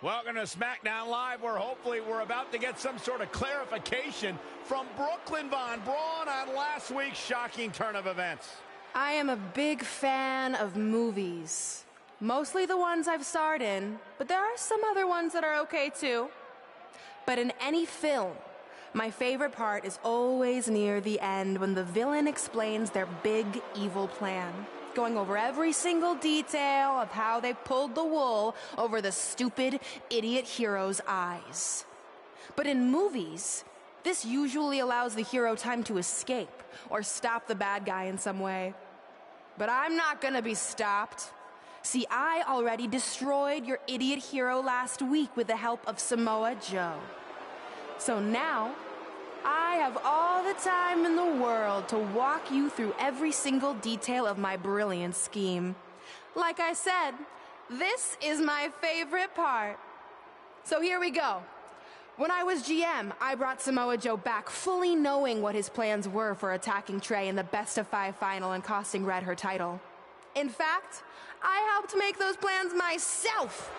Welcome to SmackDown Live, where hopefully we're about to get some sort of clarification from Brooklyn Von Braun on last week's shocking turn of events. I am a big fan of movies. Mostly the ones I've starred in, but there are some other ones that are okay too. But in any film, my favorite part is always near the end when the villain explains their big evil plan, going over every single detail of how they pulled the wool over the stupid, idiot hero's eyes. But in movies, this usually allows the hero time to escape or stop the bad guy in some way. But I'm not gonna be stopped. See, I already destroyed your idiot hero last week with the help of Samoa Joe. So now, I have all the time in the world to walk you through every single detail of my brilliant scheme. Like I said, this is my favorite part. So here we go. When I was GM, I brought Samoa Joe back fully knowing what his plans were for attacking Trey in the best-of-5 final and costing Red her title. In fact, I helped make those plans myself.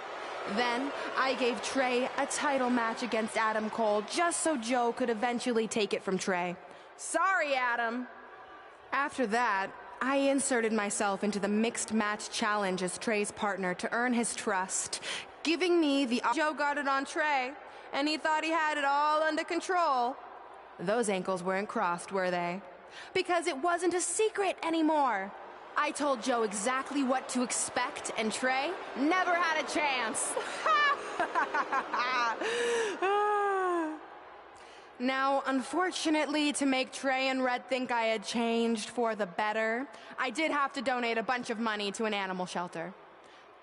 Then, I gave Trey a title match against Adam Cole just so Joe could eventually take it from Trey. Sorry, Adam. After that, I inserted myself into the mixed match challenge as Trey's partner to earn his trust, giving me the Joe got it on Trey, and he thought he had it all under control. Those ankles weren't crossed, were they? Because it wasn't a secret anymore. I told Joe exactly what to expect, and Trey never had a chance. Now, unfortunately, to make Trey and Red think I had changed for the better, I did have to donate a bunch of money to an animal shelter.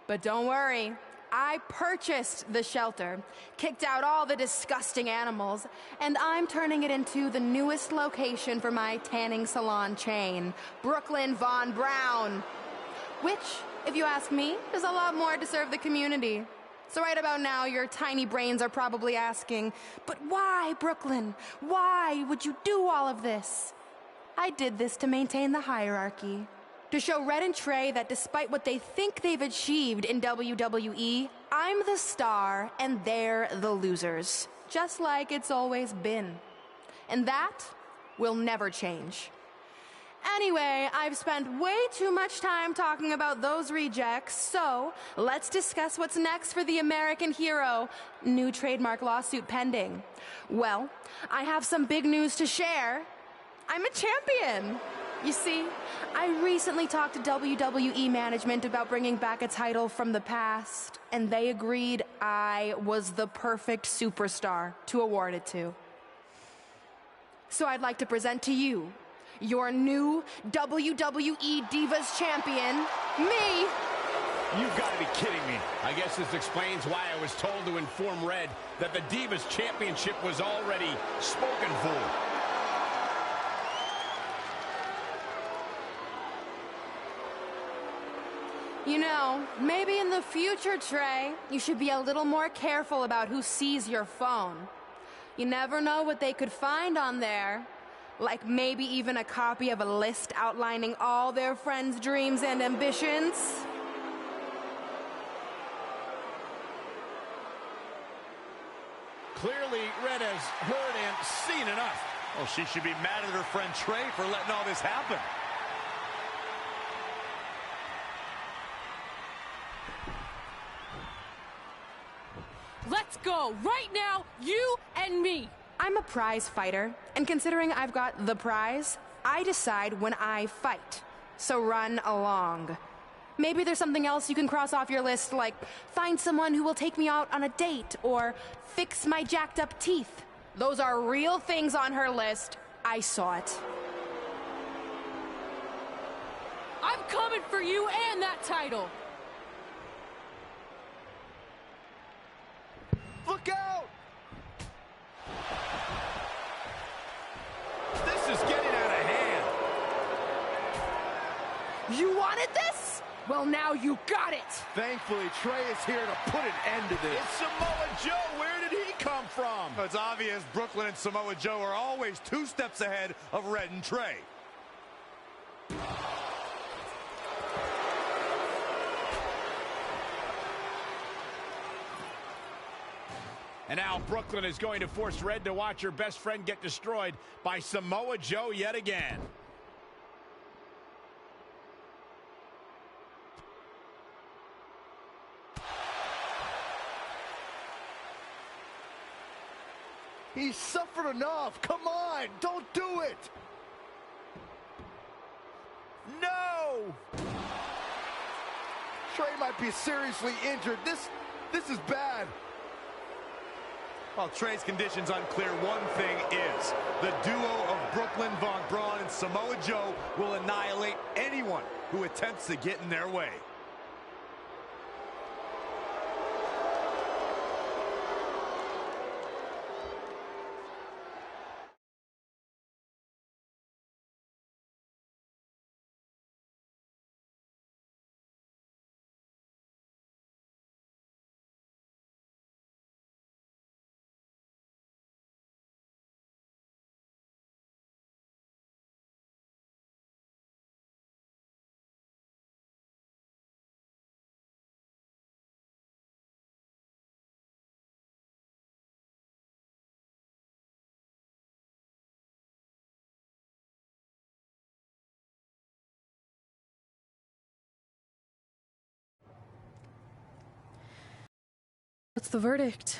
But don't worry, I purchased the shelter, kicked out all the disgusting animals, and I'm turning it into the newest location for my tanning salon chain, Brooklyn Von Braun. Which, if you ask me, is a lot more to serve the community. So right about now, your tiny brains are probably asking, but why, Brooklyn? Why would you do all of this? I did this to maintain the hierarchy. To show Red and Trey that despite what they think they've achieved in WWE, I'm the star and they're the losers. Just like it's always been. And that will never change. Anyway, I've spent way too much time talking about those rejects, so let's discuss what's next for the American hero. New trademark lawsuit pending. Well, I have some big news to share. I'm a champion. You see, I recently talked to WWE management about bringing back a title from the past, and they agreed I was the perfect superstar to award it to. So I'd like to present to you your new WWE Divas champion, me. You've got to be kidding me. I guess this explains why I was told to inform Red that the Divas Championship was already spoken for. You know, maybe in the future, Trey, you should be a little more careful about who sees your phone. You never know what they could find on there. Like maybe even a copy of a list outlining all their friends' dreams and ambitions. Clearly, Red has heard and seen enough. Well, she should be mad at her friend Trey for letting all this happen. Let's go, right now, you and me. I'm a prize fighter, and considering I've got the prize, I decide when I fight. So run along. Maybe there's something else you can cross off your list, like find someone who will take me out on a date, or fix my jacked up teeth. Those are real things on her list. I saw it. I'm coming for you and that title. Look out! This is getting out of hand. You wanted this? Well, now you got it! Thankfully, Trey is here to put an end to this. It's Samoa Joe. Where did he come from? It's obvious Brooklyn and Samoa Joe are always 2 steps ahead of Red and Trey. And now Brooklyn is going to force Red to watch her best friend get destroyed by Samoa Joe yet again. He's suffered enough. Come on, don't do it. No! Trey might be seriously injured. This is bad. While Trey's condition's unclear, one thing is the duo of Brooklyn Von Braun and Samoa Joe will annihilate anyone who attempts to get in their way. What's the verdict?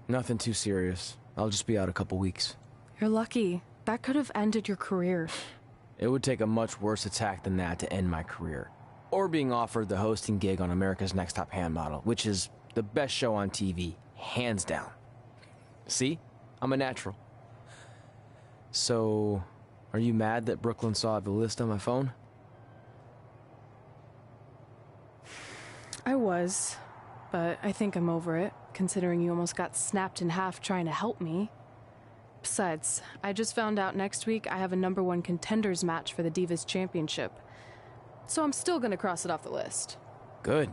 Nothing too serious. I'll just be out a couple weeks. You're lucky. That could have ended your career. It would take a much worse attack than that to end my career. Or being offered the hosting gig on America's Next Top Hand Model, which is the best show on TV, hands down. See? I'm a natural. So, are you mad that Brooklyn saw the list on my phone? I was, but I think I'm over it, considering you almost got snapped in half trying to help me. Besides, I just found out next week I have a #1 contenders match for the Divas Championship. So I'm still gonna cross it off the list. Good.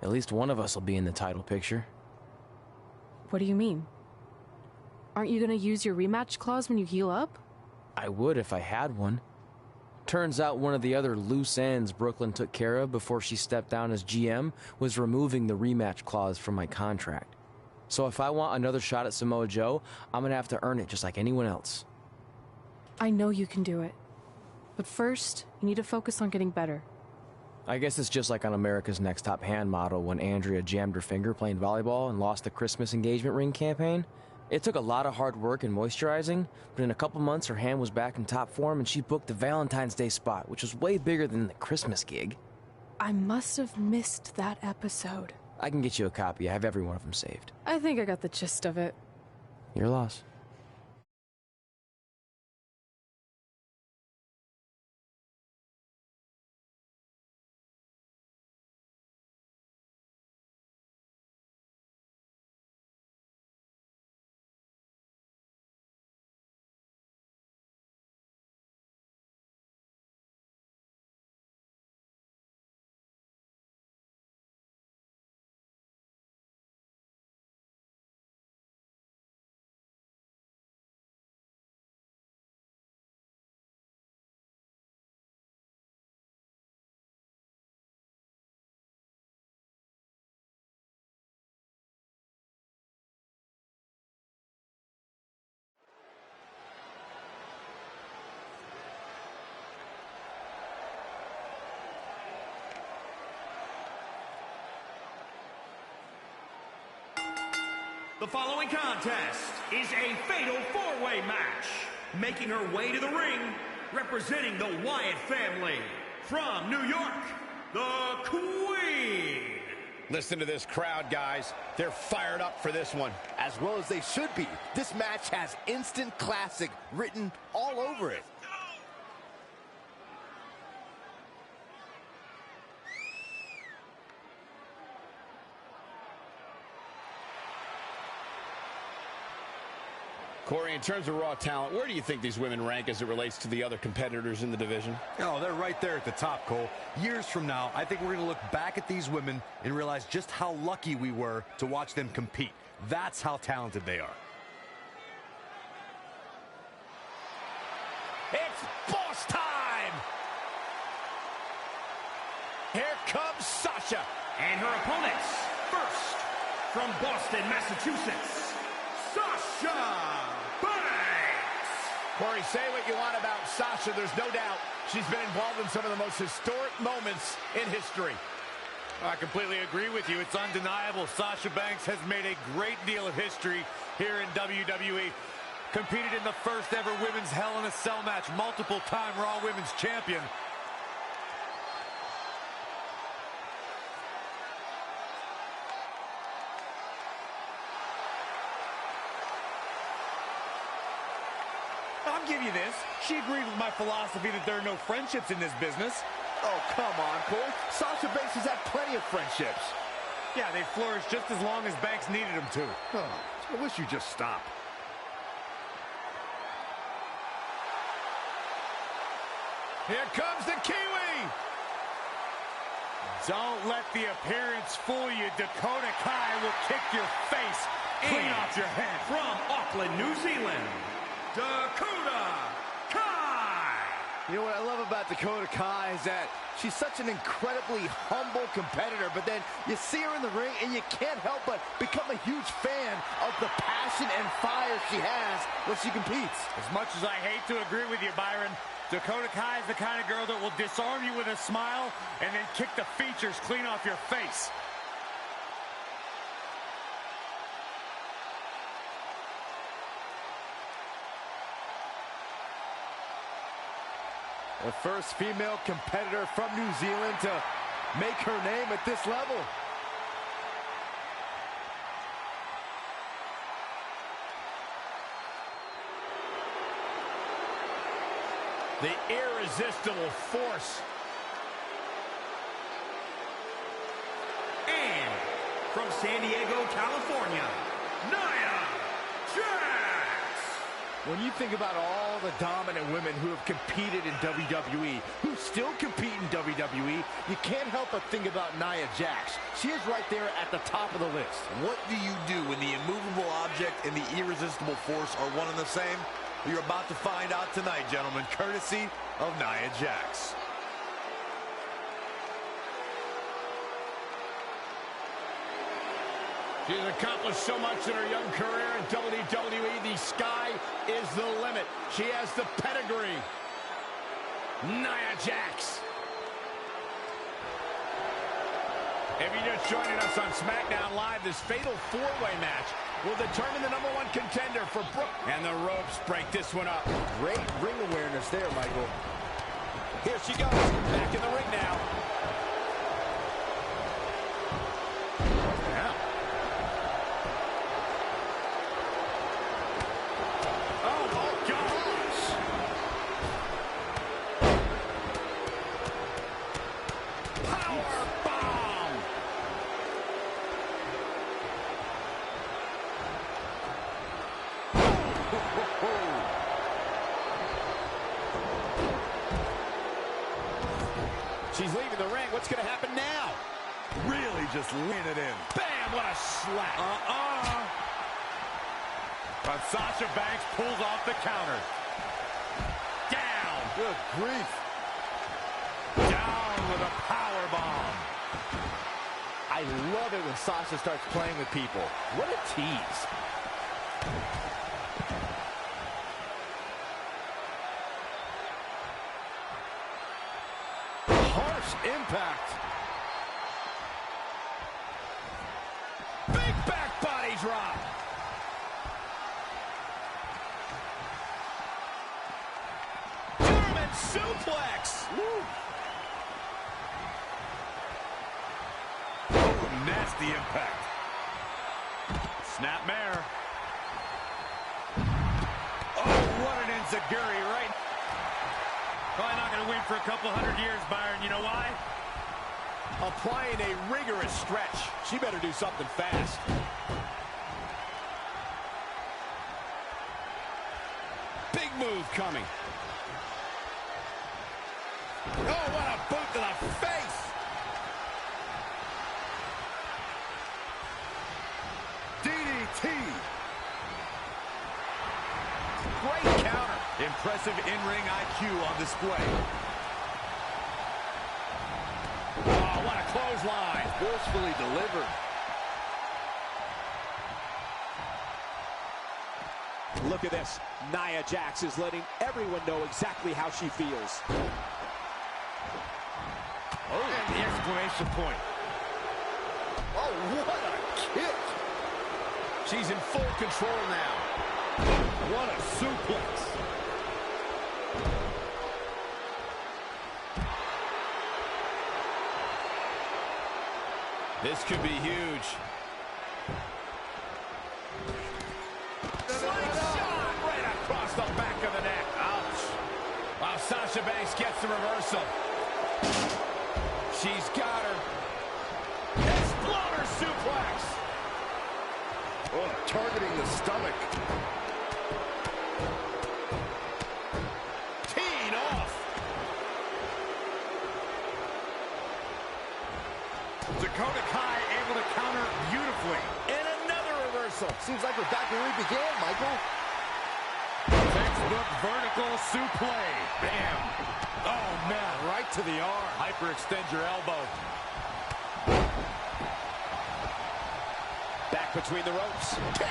At least one of us will be in the title picture. What do you mean? Aren't you gonna use your rematch clause when you heal up? I would if I had one. Turns out one of the other loose ends Brooklyn took care of before she stepped down as GM was removing the rematch clause from my contract. So if I want another shot at Samoa Joe, I'm gonna have to earn it just like anyone else. I know you can do it. But first, you need to focus on getting better. I guess it's just like on America's Next Top Hand Model when Andrea jammed her finger playing volleyball and lost the Christmas engagement ring campaign. It took a lot of hard work and moisturizing, but in a couple months her hand was back in top form and she booked the Valentine's Day spot, which was way bigger than the Christmas gig. I must have missed that episode. I can get you a copy. I have every one of them saved. I think I got the gist of it. Your loss. The following contest is a fatal four-way match. Making her way to the ring, representing the Wyatt family, from New York, the Queen. Listen to this crowd, guys. They're fired up for this one. As well as they should be. This match has instant classic written all over it. Corey, in terms of raw talent, where do you think these women rank as it relates to the other competitors in the division? Oh, they're right there at the top, Cole. Years from now, I think we're going to look back at these women and realize just how lucky we were to watch them compete. That's how talented they are. It's boss time! Here comes Sasha. And her opponents, first, from Boston, Massachusetts, Sasha Banks. Corey, say what you want about Sasha. There's no doubt she's been involved in some of the most historic moments in history. I completely agree with you. It's undeniable. Sasha Banks has made a great deal of history here in WWE. Competed in the first ever women's Hell in a Cell match, multiple-time Raw Women's Champion. I'll give you this. She agreed with my philosophy that there are no friendships in this business. Oh, come on, Cole. Sasha Banks has had plenty of friendships. Yeah, they flourished just as long as Banks needed them to. Oh, I wish you'd just stop. Here comes the Kiwi. Don't let the appearance fool you. Dakota Kai will kick your face clean off your head. From Auckland, New Zealand, Dakota Kai. You know what I love about Dakota Kai is that she's such an incredibly humble competitor, but then you see her in the ring and you can't help but become a huge fan of the passion and fire she has when she competes. As much as I hate to agree with you, Byron, Dakota Kai is the kind of girl that will disarm you with a smile and then kick the features clean off your face. The first female competitor from New Zealand to make her name at this level. The irresistible force. And from San Diego, California, Nia Jax. When you think about all the dominant women who have competed in WWE, who still compete in WWE, you can't help but think about Nia Jax. She is right there at the top of the list. What do you do when the immovable object and the irresistible force are one and the same? You're about to find out tonight, gentlemen, courtesy of Nia Jax. She's accomplished so much in her young career in WWE. The sky is the limit. She has the pedigree. Nia Jax. If you're just joining us on SmackDown Live, this fatal four-way match will determine the #1 contender for Brooke. And the ropes break this one up. Great ring awareness there, Michael. Here she goes. Back in the ring now. Yeah. Oh, my gosh. Power bomb. She's leaving the ring. What's going to happen now? Really just laying it in. Bam! What a slap. But Sasha Banks pulls off the counter. Down. Good grief. Down with a power bomb. I love it when Sasha starts playing with people. What a tease. Harsh impact. Big back body drop. German suplex. Woo. Oh, nasty impact. Snapmare. Oh, what an enziguri right. Probably not going to win for a couple hundred years, Byron. You know why? Applying a rigorous stretch. She better do something fast. Big move coming. Oh, what a boot to the face. DDT. Great counter. Impressive in-ring IQ on display. Oh, what a clothesline. Forcefully delivered. Look at this. Nia Jax is letting everyone know exactly how she feels. Oh, and the exclamation point. Oh, what a kick. She's in full control now. What a suplex. This could be huge. Slingshot right across the back of the neck. Ouch. Wow, Sasha Banks gets the reversal. She's got her. Exploder suplex. Oh, targeting the stomach. Teeing off. Dakota Kai able to counter beautifully. And another reversal. Seems like we're back where we began, Michael. Textbook vertical suplex. Bam. Oh, man, right to the arm. Hyperextend your elbow. Back between the ropes. Kick.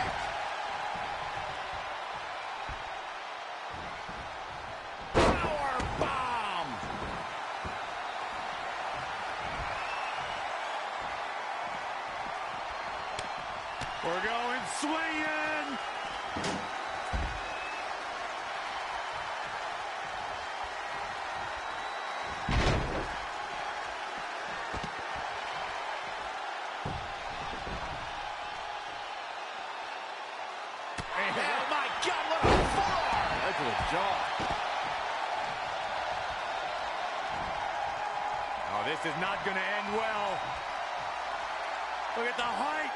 Power bomb. We're going swinging. Oh, my God, what a forearm. Right to the jaw. Oh, this is not going to end well. Look at the height.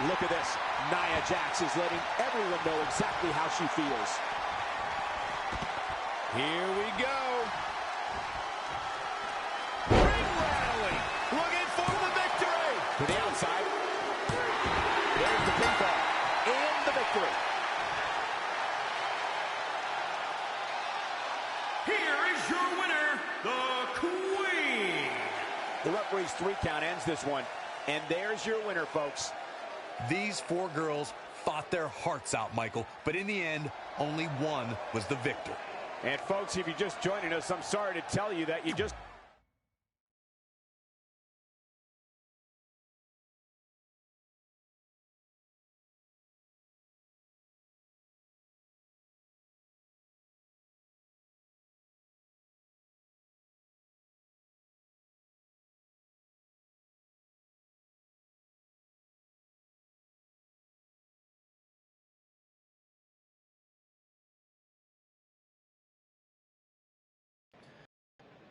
Look at this. Nia Jax is letting everyone know exactly how she feels. Here we go. Ring rattling. Looking for the victory. To the outside. There's the pinfall. And the victory. Here is your winner, the Queen. The referee's 3 count ends this one. And there's your winner, folks. These 4 girls fought their hearts out, Michael, but in the end, only one was the victor. And folks, if you're just joining us, I'm sorry to tell you that you just...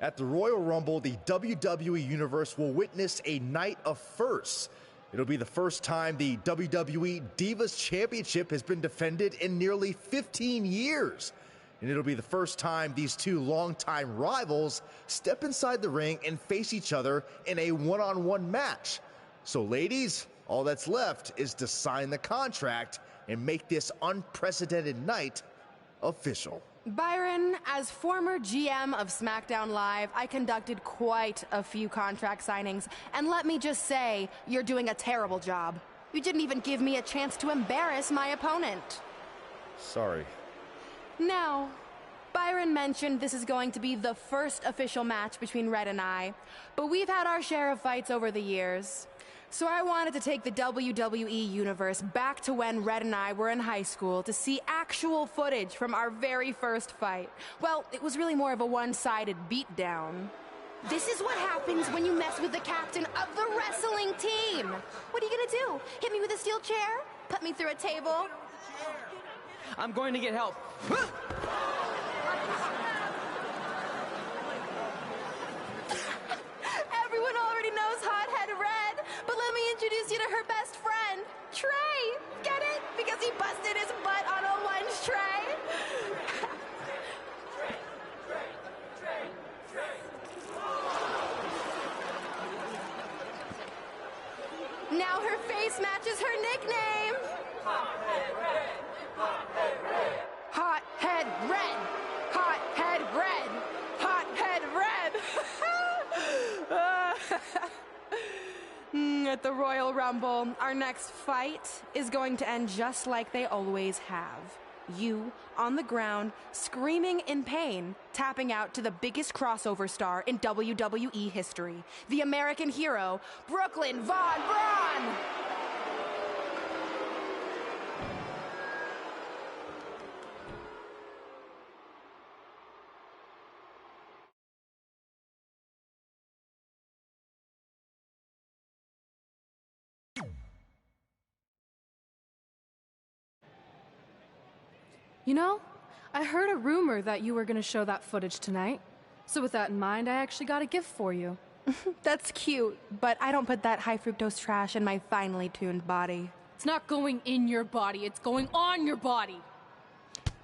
At the Royal Rumble, the WWE Universe will witness a night of firsts. It'll be the first time the WWE Divas Championship has been defended in nearly 15 years. And it'll be the first time these two longtime rivals step inside the ring and face each other in a one-on-one match. So ladies, all that's left is to sign the contract and make this unprecedented night official. Byron, as former GM of SmackDown Live, I conducted quite a few contract signings, and let me just say, you're doing a terrible job. You didn't even give me a chance to embarrass my opponent. Sorry. Now, Byron mentioned this is going to be the first official match between Red and I, but we've had our share of fights over the years. So I wanted to take the WWE Universe back to when Red and I were in high school to see actual footage from our very first fight. Well, it was really more of a one-sided beatdown. This is what happens when you mess with the captain of the wrestling team. What are you gonna do? Hit me with a steel chair? Put me through a table? I'm going to get help. Everyone already knows Hothead Red, but let me introduce you to her best friend, Trey. Get it? Because he busted his butt on a lunch tray. Now her face matches her nickname. Hothead Red. Hothead Red. Hothead Red. Hothead Red. Hothead Red. at the Royal Rumble, our next fight is going to end just like they always have. You, on the ground, screaming in pain, tapping out to the biggest crossover star in WWE history, the American hero, Brooklyn Von Braun! You know, I heard a rumor that you were going to show that footage tonight. So with that in mind, I actually got a gift for you. That's cute, but I don't put that high fructose trash in my finely tuned body. It's not going in your body, it's going on your body.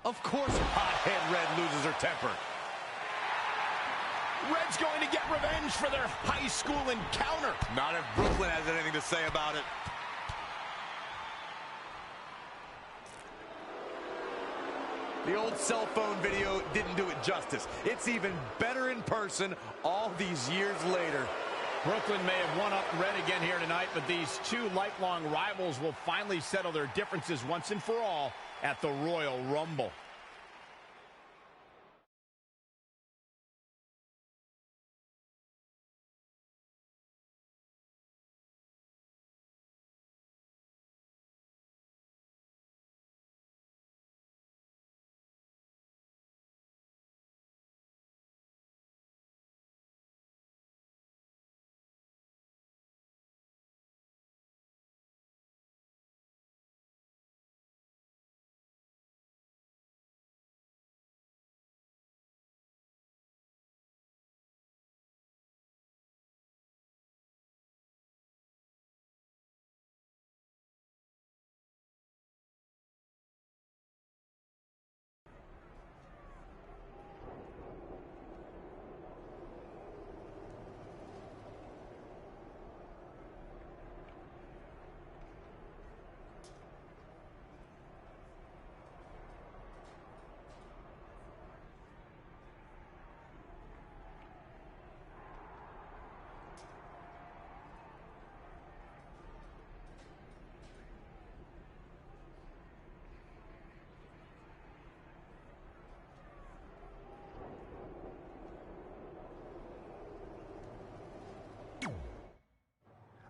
Of course, hothead Red loses her temper. Red's going to get revenge for their high school encounter. Not if Brooklyn has anything to say about it. The old cell phone video didn't do it justice. It's even better in person all these years later. Brooklyn may have one-up Red again here tonight, but these two lifelong rivals will finally settle their differences once and for all at the Royal Rumble.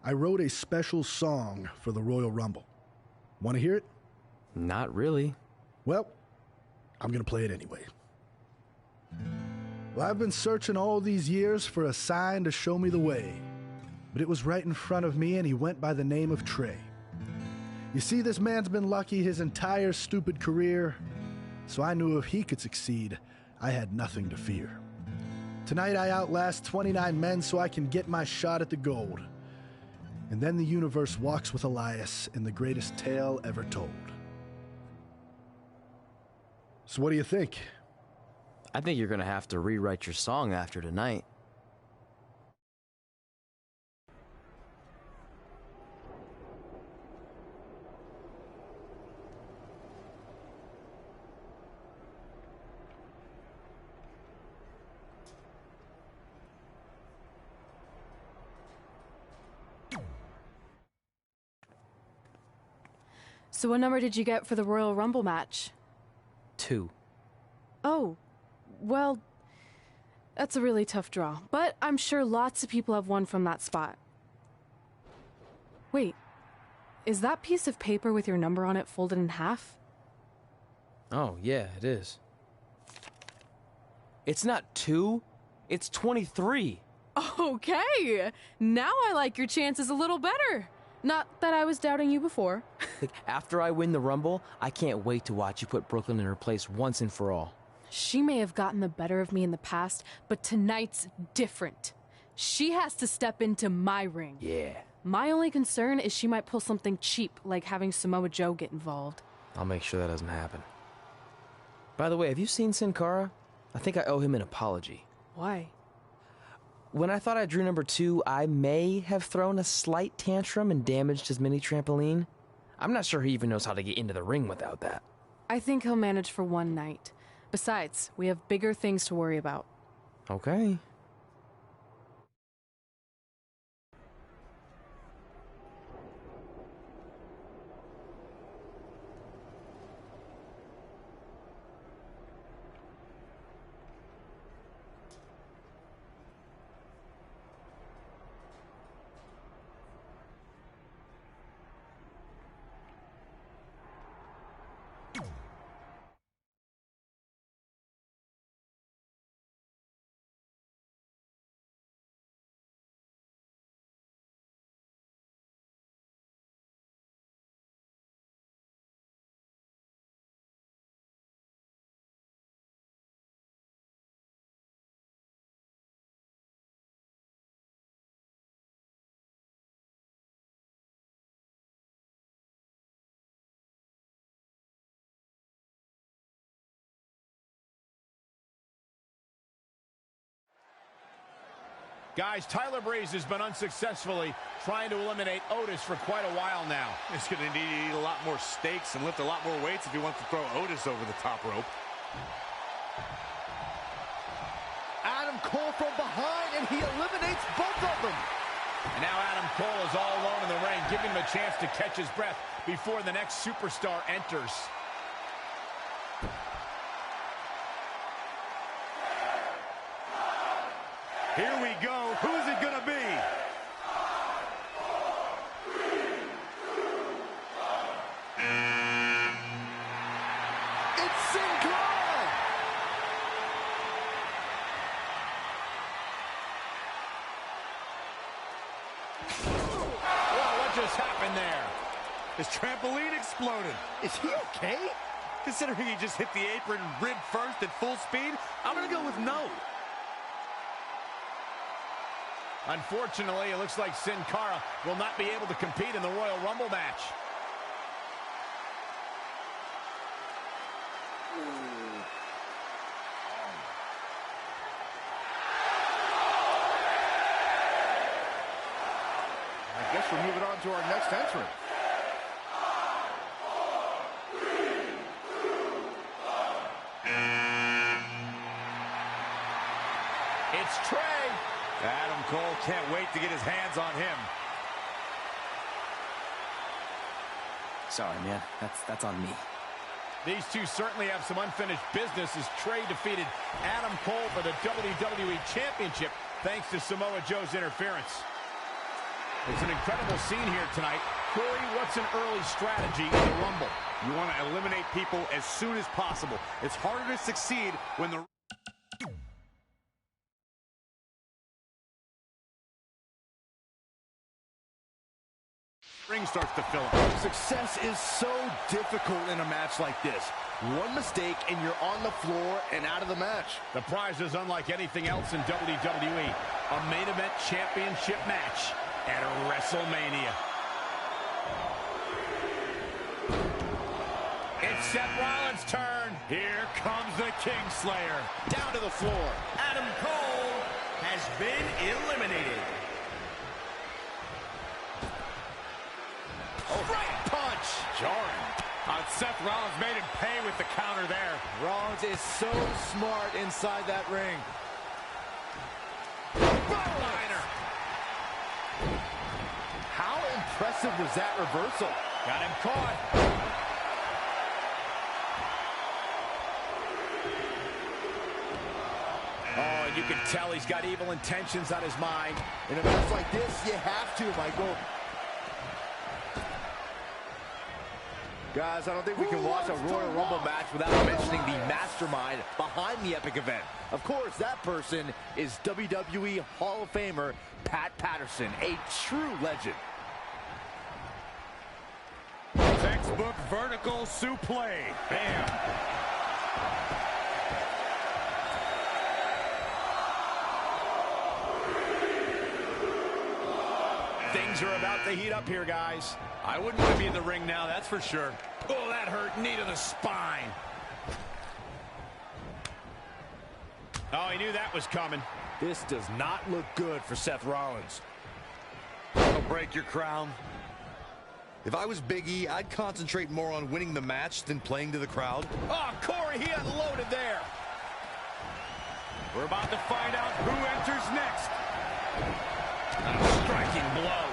I wrote a special song for the Royal Rumble. Want to hear it? Not really. Well, I'm going to play it anyway. Well, I've been searching all these years for a sign to show me the way. But it was right in front of me, and he went by the name of Trey. You see, this man's been lucky his entire stupid career, so I knew if he could succeed, I had nothing to fear. Tonight I outlast 29 men so I can get my shot at the gold. And then the universe walks with Elias in the greatest tale ever told. So what do you think? I think you're gonna have to rewrite your song after tonight. So what number did you get for the Royal Rumble match? 2. Oh, well, that's a really tough draw, but I'm sure lots of people have won from that spot. Wait, is that piece of paper with your number on it folded in half? Oh, yeah, it is. It's not 2, it's 23. Okay, now I like your chances a little better. Not that I was doubting you before. After I win the Rumble, I can't wait to watch you put Brooklyn in her place once and for all. She may have gotten the better of me in the past, but tonight's different. She has to step into my ring. Yeah. My only concern is she might pull something cheap, like having Samoa Joe get involved. I'll make sure that doesn't happen. By the way, have you seen Sin Cara? I think I owe him an apology. Why? When I thought I drew number 2, I may have thrown a slight tantrum and damaged his mini trampoline. I'm not sure he even knows how to get into the ring without that. I think he'll manage for one night. Besides, we have bigger things to worry about. Okay. Guys, Tyler Breeze has been unsuccessfully trying to eliminate Otis for quite a while now. He's going to need to eat a lot more steaks and lift a lot more weights if he wants to throw Otis over the top rope. Adam Cole from behind, and he eliminates both of them. And now Adam Cole is all alone in the ring, giving him a chance to catch his breath before the next superstar enters. Here we go. Who's it going to be? It's Sin Cara! Wow, what just happened there? His trampoline exploded. Is he okay? Considering he just hit the apron rib first at full speed, I'm going to go with no. Unfortunately, it looks like Sin Cara will not be able to compete in the Royal Rumble match. I guess we're moving on to our next entrant. It's Trey. Adam Cole can't wait to get his hands on him. Sorry, man. That's on me. These two certainly have some unfinished business as Trey defeated Adam Cole for the WWE Championship thanks to Samoa Joe's interference. It's an incredible scene here tonight. Corey, what's an early strategy in the Rumble? You want to eliminate people as soon as possible. It's harder to succeed when the ring starts to fill up. Success is so difficult in a match like this. One mistake and you're on the floor and out of the match. The prize is unlike anything else in WWE. A main event championship match at WrestleMania. It's Seth Rollins' turn. Here comes the Kingslayer. Down to the floor. Adam Cole has been eliminated. Right punch. Jarring. Seth Rollins made him pay with the counter there. Rollins is so smart inside that ring. Liner. How impressive was that reversal? Got him caught. Oh, and you can tell he's got evil intentions on his mind. In a match like this, you have to, Michael. Guys, I don't think we can watch a Royal Rumble match without mentioning the mastermind behind the epic event. Of course, that person is WWE Hall of Famer Pat Patterson, a true legend. Textbook vertical suplex. Bam. Things are about to heat up here, guys. I wouldn't want to be in the ring now, that's for sure. Oh, that hurt. Knee to the spine. Oh, he knew that was coming. This does not look good for Seth Rollins. That'll break your crown. If I was Big E, I'd concentrate more on winning the match than playing to the crowd. Oh, Corey, he unloaded there. We're about to find out who enters next. A striking blow.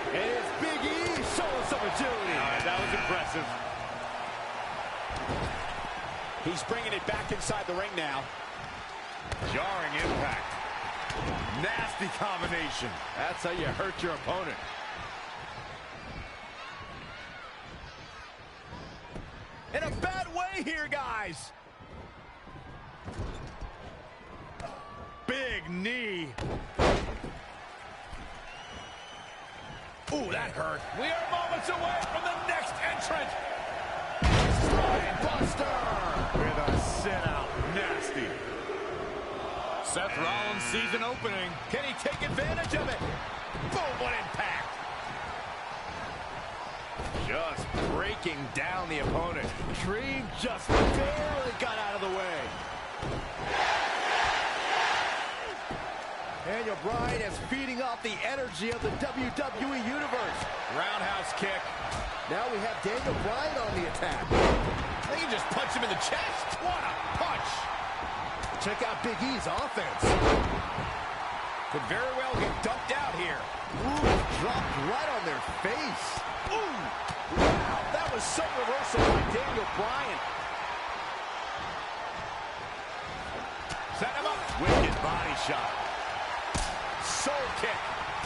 It is Big E showing some agility. All right, that was impressive. He's bringing it back inside the ring now. Jarring impact. Nasty combination. That's how you hurt your opponent. In a bad way here, guys. Big knee. Ooh, that hurt. We are moments away from the next entrant. Spine Buster. With a sit-out. Nasty. Seth Rollins sees an opening. Can he take advantage of it? Boom, what impact. Just breaking down the opponent. Dream just barely got out of the way. Daniel Bryan is feeding off the energy of the WWE Universe. Roundhouse kick. Now we have Daniel Bryan on the attack. They can just punch him in the chest. What a punch. Check out Big E's offense. Could very well get dumped out here. Ooh, dropped right on their face. Ooh, wow, that was so reversal by Daniel Bryan. Set him up. Wicked body shot. Soul kick.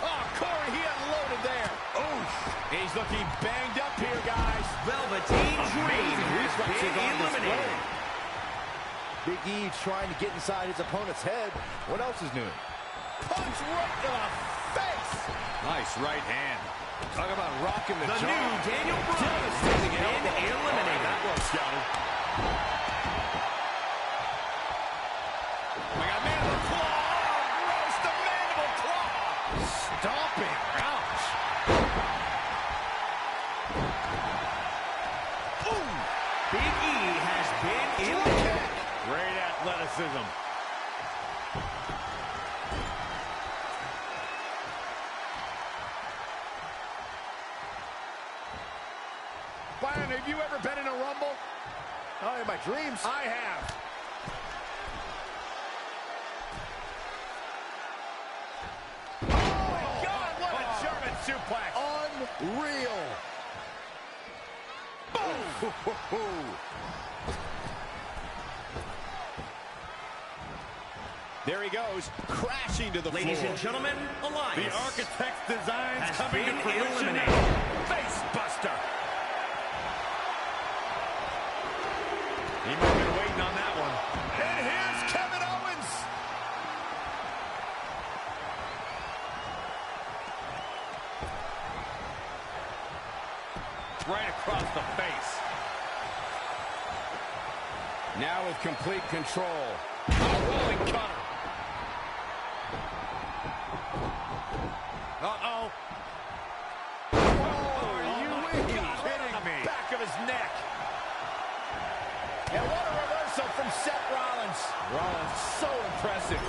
Oh, Corey, he unloaded there. Oof. He's looking banged up here, guys. Velveteen Dream has been eliminated. Big E trying to get inside his opponent's head. What else is new? Punch right to the face. Nice right hand. Talk about rocking the jaw. New Daniel Bryan has been eliminated. That well scouted. We got mandible claw. Oh, gross, the mandible claw. Stomping. Ouch. Ooh. Big E has been eliminated. Great athleticism. Byron, have you ever been in a Rumble? Oh, in my dreams. I have. Oh, my God, what a German suplex. Unreal. Boom. There he goes, crashing to the floor. Ladies and gentlemen, Elias. The architect's designs has coming to been fruition. eliminated. Face buster. He might have been waiting on that one. And here's Kevin Owens. Right across the face. Now with complete control. A rolling cutter. Uh-oh. Are you kidding me? Back of his neck. And what a reversal from Seth Rollins. Rollins, so impressive.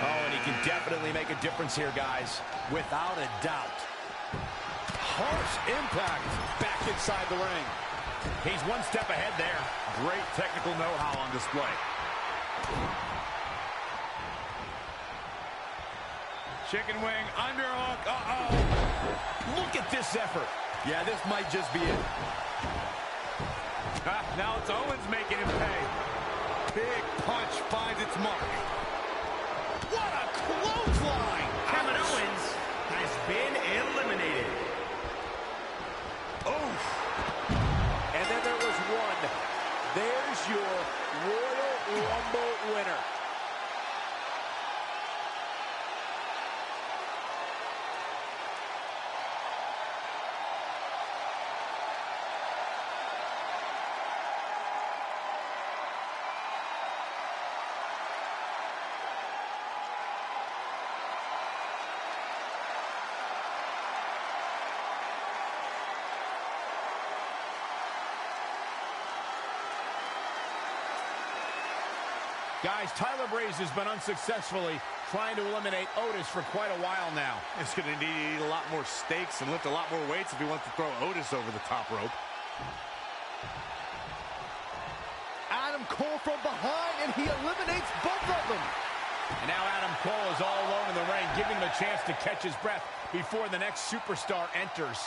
Oh, and he can definitely make a difference here, guys. Without a doubt. Harsh impact back inside the ring. He's one step ahead there. Great technical know-how on display. Chicken wing, underhook, uh-oh. Look at this effort. Yeah, this might just be it. Now it's Owens making him pay. Big punch finds its mark. What a clothesline. Kevin Owens has been eliminated. Oof. And then there was one. There's your Royal Rumble winner. Guys, Tyler Breeze has been unsuccessfully trying to eliminate Otis for quite a while now. It's going to need to eat a lot more steaks and lift a lot more weights if he wants to throw Otis over the top rope. Adam Cole from behind, and he eliminates both of them. And now Adam Cole is all alone in the ring, giving him a chance to catch his breath before the next superstar enters.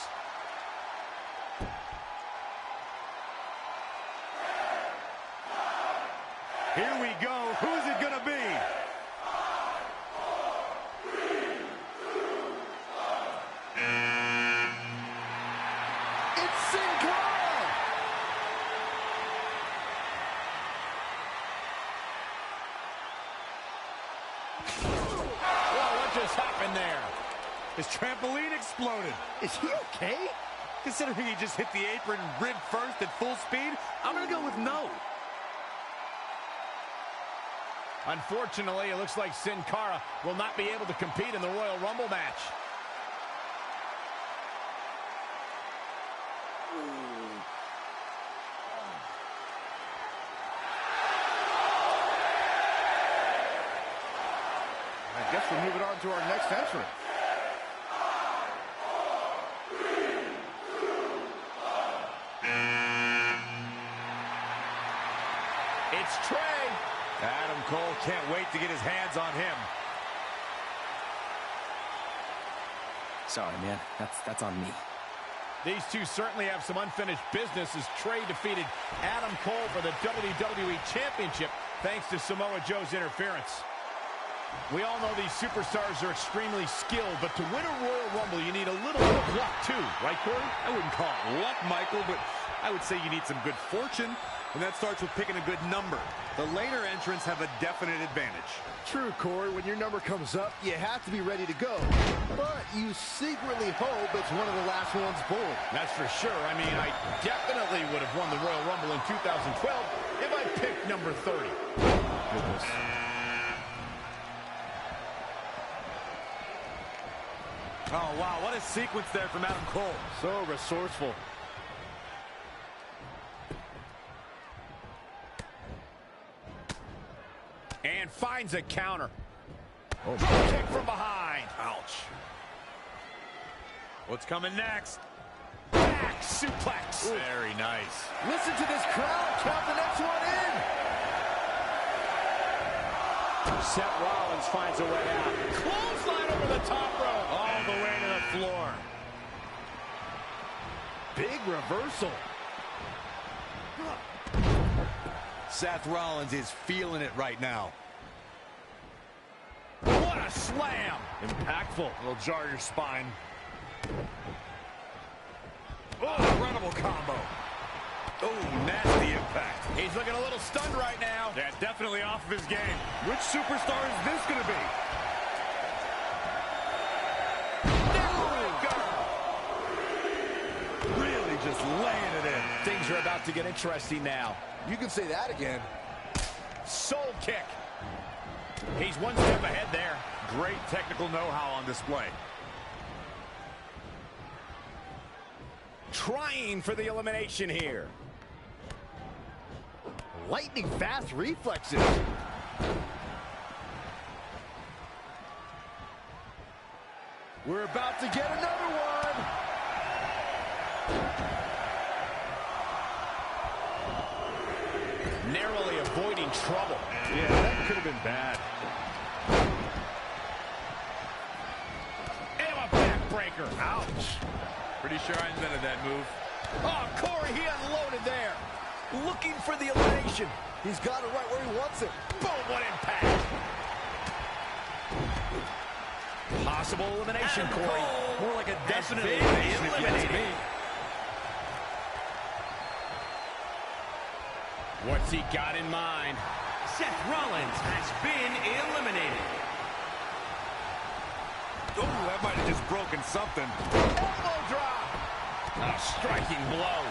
Here we go. Who's it going to be? It's Sin Cara. Well, what just happened there? His trampoline exploded. Is he okay? Considering he just hit the apron rib first at full speed, I'm going to go with no. Unfortunately, it looks like Sin Cara will not be able to compete in the Royal Rumble match. we're moving on to our next entrant. It's Trey. Adam Cole can't wait to get his hands on him. Sorry, man. That's on me. These two certainly have some unfinished business as Trey defeated Adam Cole for the WWE Championship thanks to Samoa Joe's interference. We all know these superstars are extremely skilled, but to win a Royal Rumble, you need a little bit of luck, too. Right, Corey? I wouldn't call it luck, Michael, but I would say you need some good fortune, and that starts with picking a good number. The later entrants have a definite advantage. True, Corey. When your number comes up, you have to be ready to go. But you secretly hope it's one of the last ones pulled. That's for sure. I mean, I definitely would have won the Royal Rumble in 2012 if I picked number 30. Goodness. Oh, wow, what a sequence there from Adam Cole. So resourceful. And finds a counter. Oh, kick from behind. Ouch. What's coming next? Back suplex. Ooh. Very nice. Listen to this crowd. Count the next one in. Seth Rollins finds a way out. Clothesline over the top rope. All the way to the floor. Big reversal. Seth Rollins is feeling it right now. What a slam. Impactful. It'll jar your spine. Oh, incredible combo. Oh, nasty impact. He's looking a little stunned right now. Yeah, definitely off of his game. Which superstar is this going to be? Really just laying it in. Things are about to get interesting now. You can say that again. Soul kick. He's one step ahead there. Great technical know-how on display. Trying for the elimination here. Lightning fast reflexes. We're about to get another one. Narrowly avoiding trouble. Yeah, that could have been bad. And a backbreaker. Ouch. Pretty sure I invented that move. Oh, Corey, he unloaded there. Looking for the elimination. He's got it right where he wants it. Boom, what impact. Possible elimination, Corey. More like a definite elimination, if you ask me. What's he got in mind? Seth Rollins has been eliminated. Oh, that might have just broken something. Elbow drop. A striking blow.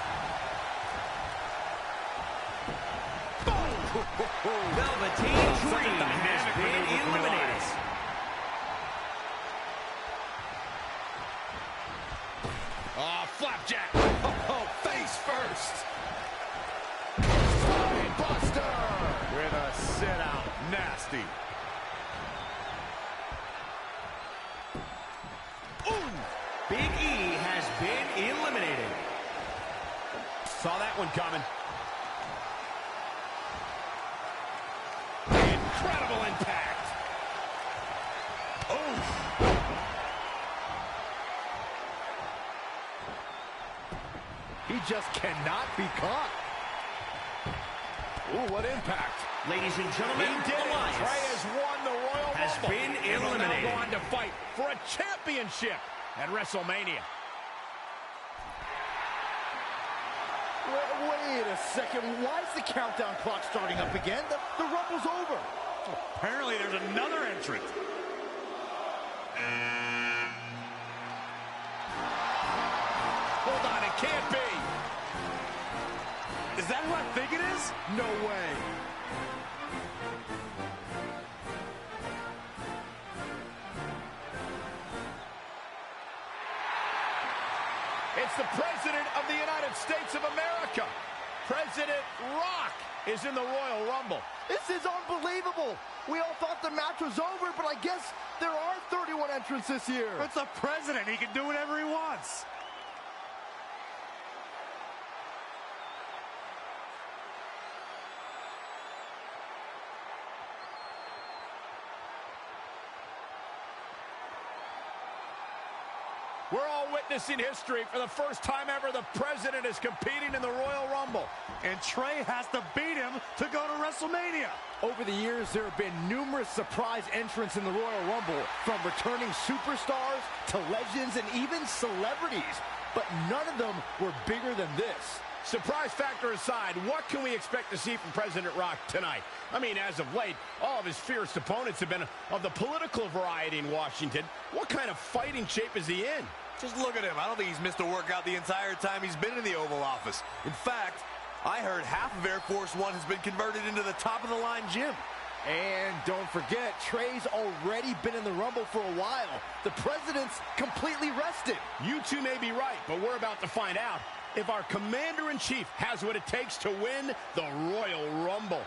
Velveteen Dream has been eliminated. Oh, flapjack. Oh, face first. Buster With a sit-out. Nasty. Ooh. Big E has been eliminated. Saw that one coming. Incredible impact. Oh. He just cannot be caught. Ooh, what impact. Ladies and gentlemen, He did it. Elias Trey has won the Royal has Rumble. been And will now eliminated. go on to fight for a championship at WrestleMania. Wait a second. Why is the countdown clock starting up again? The Rumble's over. Apparently there's another entrant. Hold on, it can't be. Is that who I think it is? No way. It's the President of the United States of America. President Rock is in the Royal Rumble. This is unbelievable. We all thought the match was over, but I guess there are 31 entrants this year. It's the president. He can do whatever he wants. We're all witnessing history. For the first time ever, the president is competing in the Royal Rumble. And Trey has to beat him to go to WrestleMania. Over the years, there have been numerous surprise entrants in the Royal Rumble, from returning superstars to legends and even celebrities. But none of them were bigger than this. Surprise factor aside, what can we expect to see from President Rock tonight? I mean, as of late, all of his fierce opponents have been of the political variety in Washington. What kind of fighting shape is he in? Just look at him. I don't think he's missed a workout the entire time he's been in the Oval Office. In fact, I heard half of Air Force One has been converted into the top-of-the-line gym. And don't forget, Trey's already been in the Rumble for a while. The president's completely rested. You two may be right, but we're about to find out if our Commander-in-Chief has what it takes to win the Royal Rumble.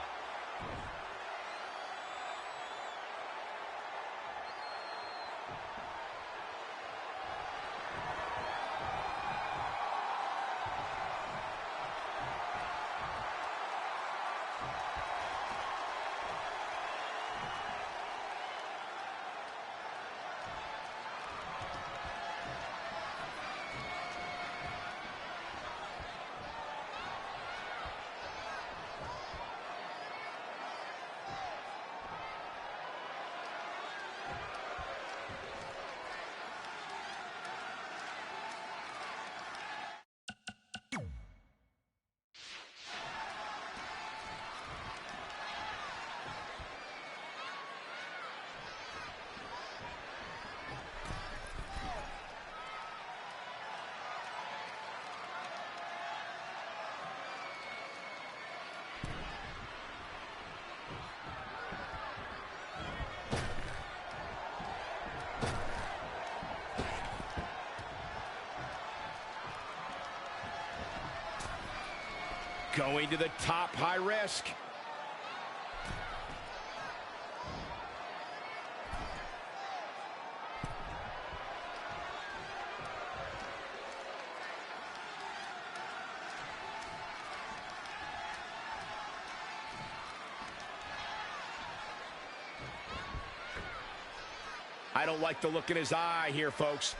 Going to the top, high risk. I don't like the look in his eye here, folks.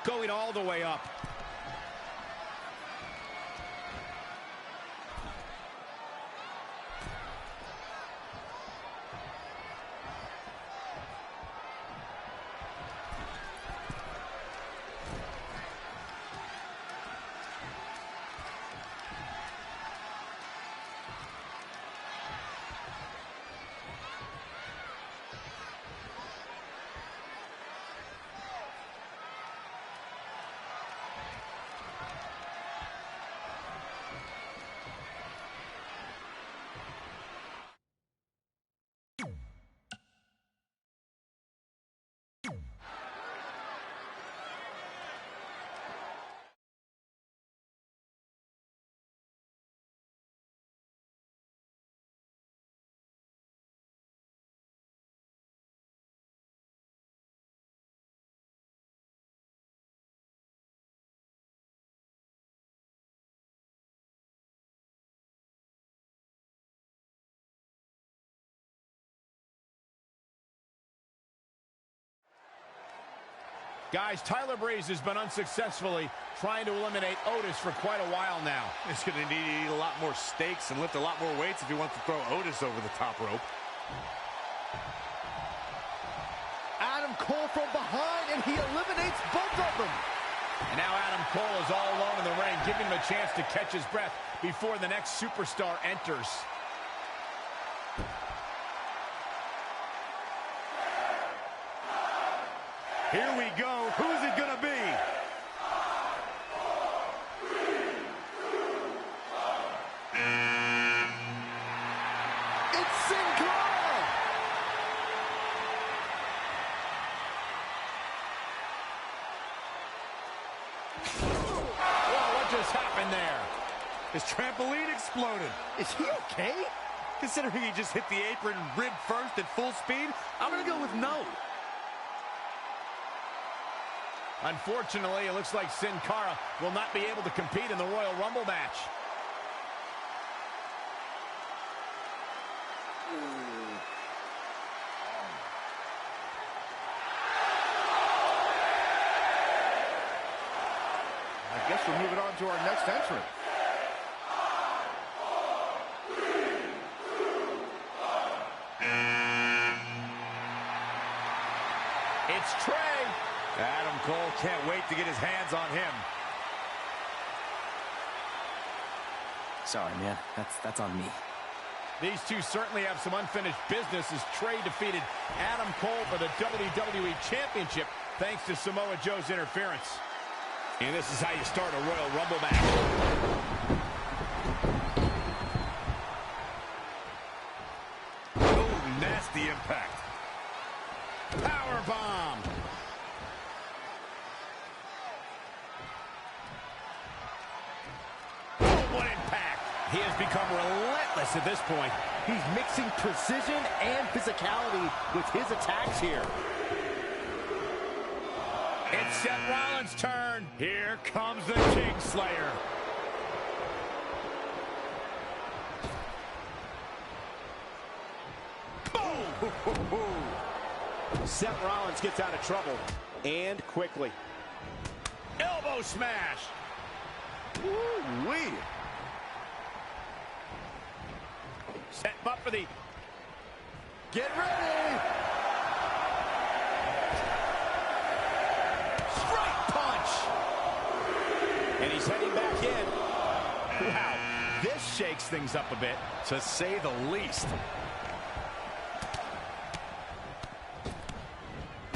Going all the way up. Guys, Tyler Breeze has been unsuccessfully trying to eliminate Otis for quite a while now. He's going to need to eat a lot more steaks and lift a lot more weights if he wants to throw Otis over the top rope. Adam Cole from behind, and he eliminates both of them. And now Adam Cole is all alone in the ring, giving him a chance to catch his breath before the next superstar enters. Here we go. Who's it going to be? just happened there? His trampoline exploded. Is he okay? Considering he just hit the apron rib first at full speed, I'm going to go with no. Unfortunately, it looks like Sin Cara will not be able to compete in the Royal Rumble match. I guess we're moving on to our next entrant. It's Trey. Adam Cole can't wait to get his hands on him. Sorry, man. That's on me. These two certainly have some unfinished business as Trey defeated Adam Cole for the WWE Championship thanks to Samoa Joe's interference. And this is how you start a Royal Rumble match. Oh, nasty impact. Power bomb. Oh, what impact. He has become relentless at this point. He's mixing precision and physicality with his attacks here. It's Seth Rollins' turn. Here comes the Kingslayer. Boom! Seth Rollins gets out of trouble, and quickly. Elbow smash. Woo-wee. Set him up for the... Get ready. Straight punch. And he's heading back in. Wow, this shakes things up a bit, To say the least.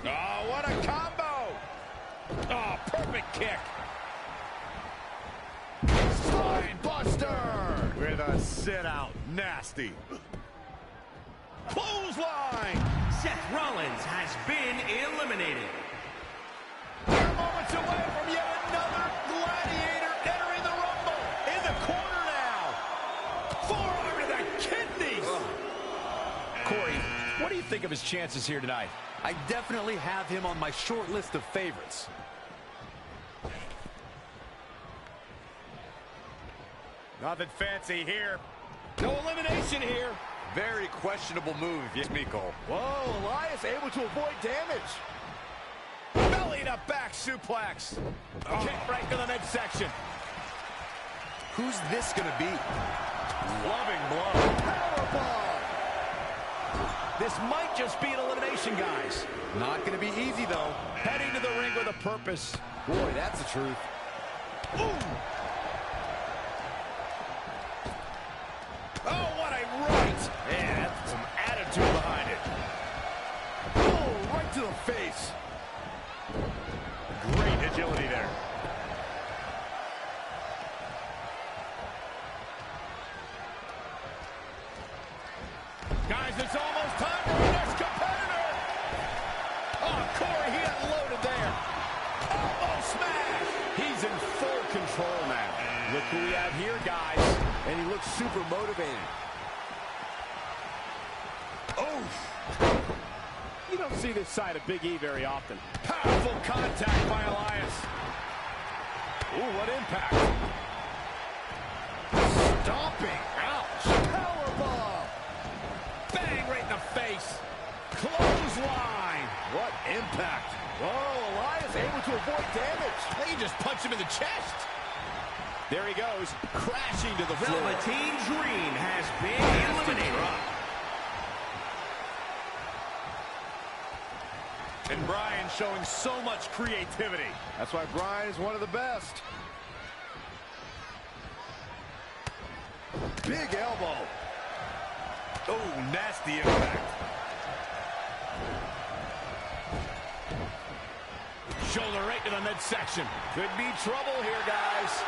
Oh, what a combo! Oh, perfect kick. Spine buster with a sit out. Nasty. Clothesline. Seth Rollins has been eliminated. We're moments away from yet another gladiator entering the Rumble. In the corner now. Forearm to the kidneys. Corey, what do you think of his chances here tonight? I definitely have him on my short list of favorites. Nothing fancy here. No elimination here. Very questionable move, yes, me, Cole. Whoa, Elias able to avoid damage. Belly to back suplex. Kick right to the midsection. Who's this going to be? Loving blow. Powerbomb. This might just be an elimination, guys. Not going to be easy, though. Heading to the ring with a purpose. Boy, that's the truth. Ooh. Oh, what a right. Man, that's some attitude behind it. Oh, right to the face. Great agility there. Guys, it's almost time for our next competitor. Oh, Corey, he unloaded there. Elbow smash. He's in full control now. Look who we have here, guys. And he looks super motivated. Oh. You don't see this side of Big E very often. Powerful contact by Elias. Ooh, what impact. Stomping. Ouch. Powerbomb. Bang right in the face. Clothesline. What impact. Whoa, Elias able to avoid damage. They can just punch him in the chest. There he goes, crashing to the floor. Velveteen Dream has been eliminated. And Bryan showing so much creativity. That's why Bryan is one of the best. Big elbow. Oh, nasty impact. Shoulder right to the midsection. Could be trouble here, guys.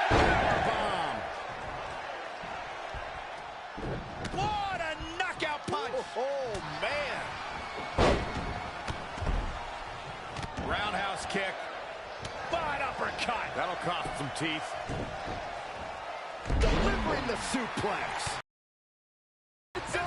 Powerbomb. What a knockout punch. Oh, man. Roundhouse kick. But uppercut. That'll cost some teeth. Delivering the suplex. It's over!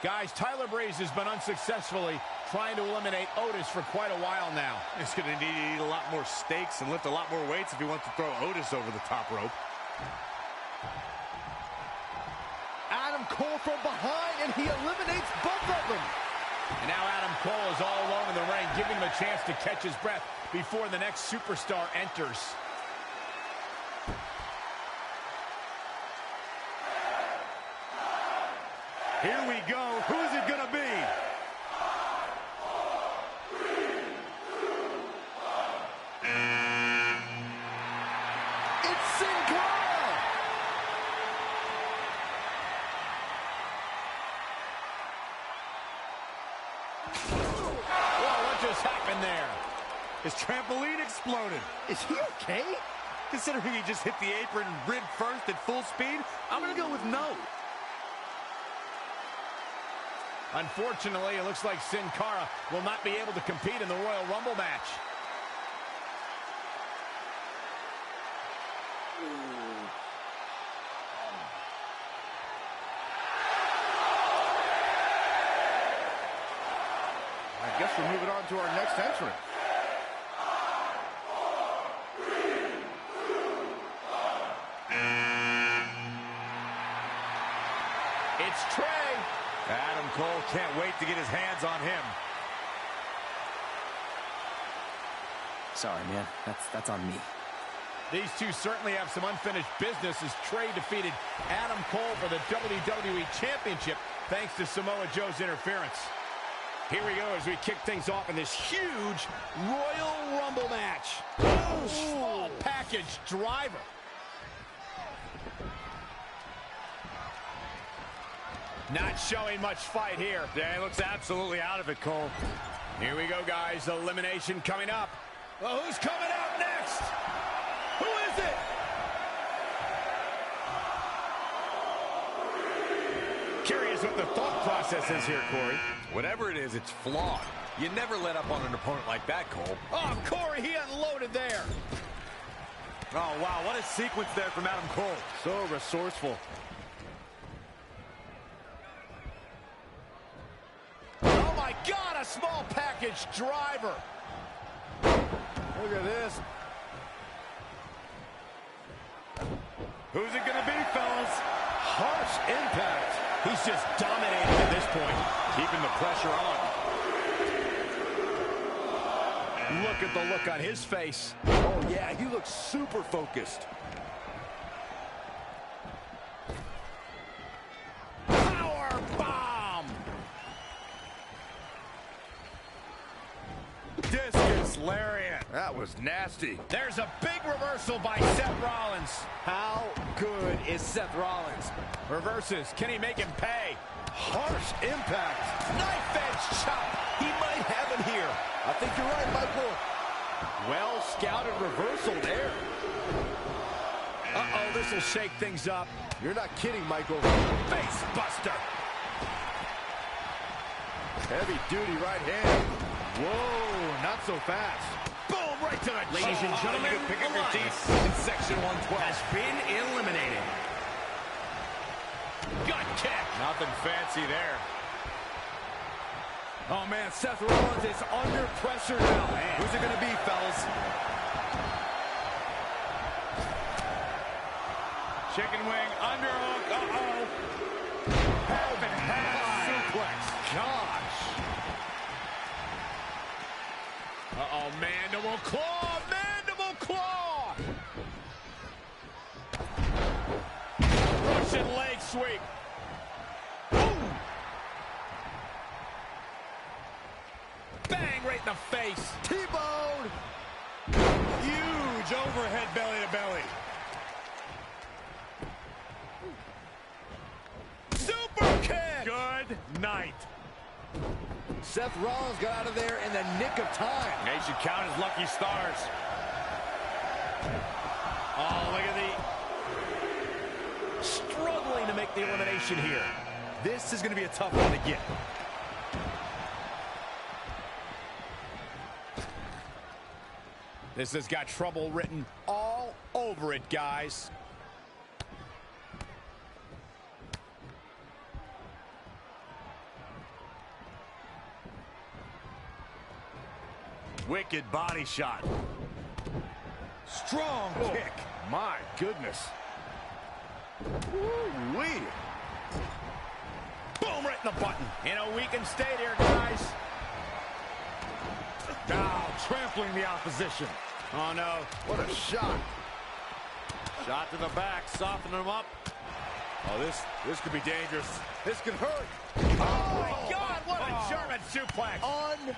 Guys, Tyler Breeze has been unsuccessfully trying to eliminate Otis for quite a while now. He's going to need to eat a lot more steaks and lift a lot more weights if he wants to throw Otis over the top rope. Adam Cole from behind, and he eliminates both of them. And now Adam Cole is all alone in the ring, giving him a chance to catch his breath before the next superstar enters. Here we go. Who's it gonna be? It's Sin Cara! Whoa, what just happened there? His trampoline exploded. Is he okay? Considering he just hit the apron rib first at full speed, I'm gonna go with no. Unfortunately, it looks like Sin Cara will not be able to compete in the Royal Rumble match. I guess we're moving on to our next entrant. It's Trey. Adam Cole can't wait to get his hands on him. Sorry, man. That's on me. These two certainly have some unfinished business as Trey defeated Adam Cole for the WWE Championship thanks to Samoa Joe's interference. Here we go as we kick things off in this huge Royal Rumble match. Oh, small package driver. Not showing much fight here. Yeah, he looks absolutely out of it, Cole. Here we go, guys. Elimination coming up. Well, who's coming out next? Who is it? Curious what the thought process is here, Corey. Whatever it is, it's flawed. You never let up on an opponent like that, Cole. Oh, Corey, he unloaded there. Oh, wow, what a sequence there from Adam Cole. So resourceful. Oh, my God, a small package driver. Look at this. Who's it going to be, fellas? Harsh impact. He's just dominating at this point. Keeping the pressure on. Look at the look on his face. Oh, yeah, he looks super focused. Power bomb. Discus lariat. That was nasty. There's a big reversal by Seth Rollins. How good is Seth Rollins? Reverses. Can he make him pay? Harsh impact. Knife edge chop. He might have it here. I think you're right, Michael. Well scouted reversal there. Uh-oh, this will shake things up. You're not kidding, Michael. Face buster. Heavy duty right hand. Whoa, not so fast. Boom, right to the Ladies and gentlemen, Pick up your Elias teeth in section 112. has been eliminated. gut kick. Nothing fancy there. Oh, man, Seth Rollins is under pressure now. Man. Who's it going to be, fellas? Chicken wing, underhook, uh-oh. Half and half suplex. Gosh. Uh-oh, mandible claw, mandible claw. Russian leg sweep. Boom. Bang right in the face. T-bone. Huge overhead belly to belly. Super kick. Good night. Seth Rollins got out of there in the nick of time. They should count his lucky stars. Oh, look at the... struggling to make the elimination here. This is going to be a tough one to get. This has got trouble written all over it, guys. Wicked body shot. Strong kick. My goodness. Woo-wee. Boom, right in the button. In a weakened state here, guys. Now trampling the opposition. Oh, no. What a shot. Shot to the back, softening him up. Oh, this could be dangerous. This could hurt. Oh, my God, what a German suplex.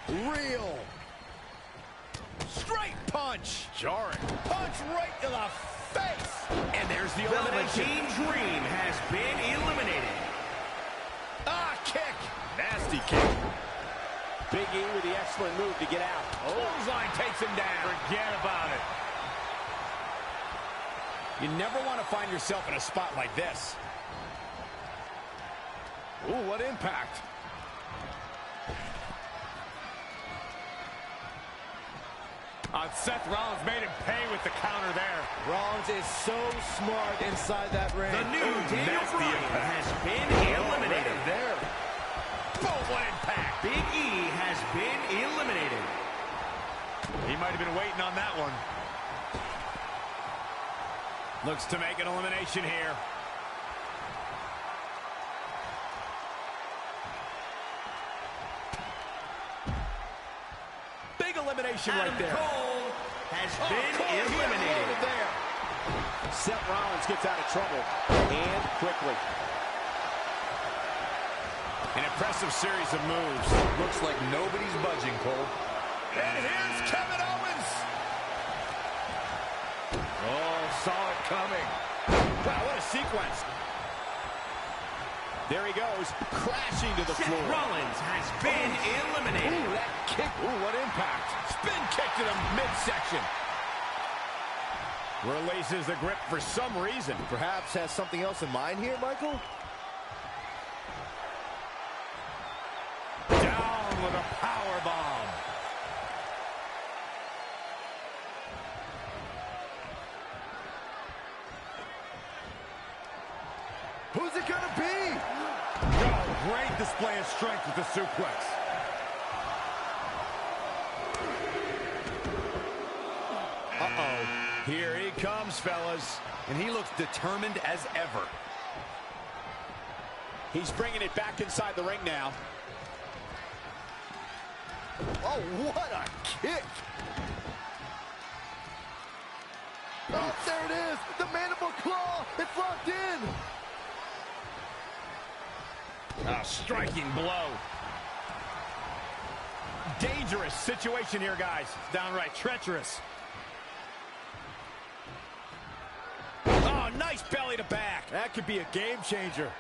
Unreal. Straight punch. Jarring. Punch right to the face. And there's the elimination. Velveteen Dream has been eliminated. Ah, kick. Nasty kick. Big E with the excellent move to get out. Clothesline takes him down. Forget about it. You never want to find yourself in a spot like this. Ooh, what impact. Seth Rollins made him pay with the counter there. Rollins is so smart inside that ring. The new Daniel Bryan has been eliminated. There. Boom, what impact. Big E has been eliminated. He might have been waiting on that one. Looks to make an elimination here. Big elimination right there. Cole has been eliminated. There. Seth Rollins gets out of trouble, and quickly. An impressive series of moves. Looks like nobody's budging, Cole. And here's Kevin Owens. Oh, saw it coming. Wow, what a sequence. There he goes, crashing to the Seth floor. Rollins has been eliminated. Ooh, that kick. Ooh, what impact. Spin kick to the midsection. Releases the grip for some reason. Perhaps has something else in mind here, Michael? Down with a power bomb. Who's it gonna be? Oh, great display of strength with the suplex. Uh-oh. Here he comes, fellas. And he looks determined as ever. He's bringing it back inside the ring now. Oh, what a kick! Oh, there it is! The mandible claw! It's locked in! A striking blow. Dangerous situation here, guys. Downright treacherous. Oh, nice belly to back. That could be a game changer.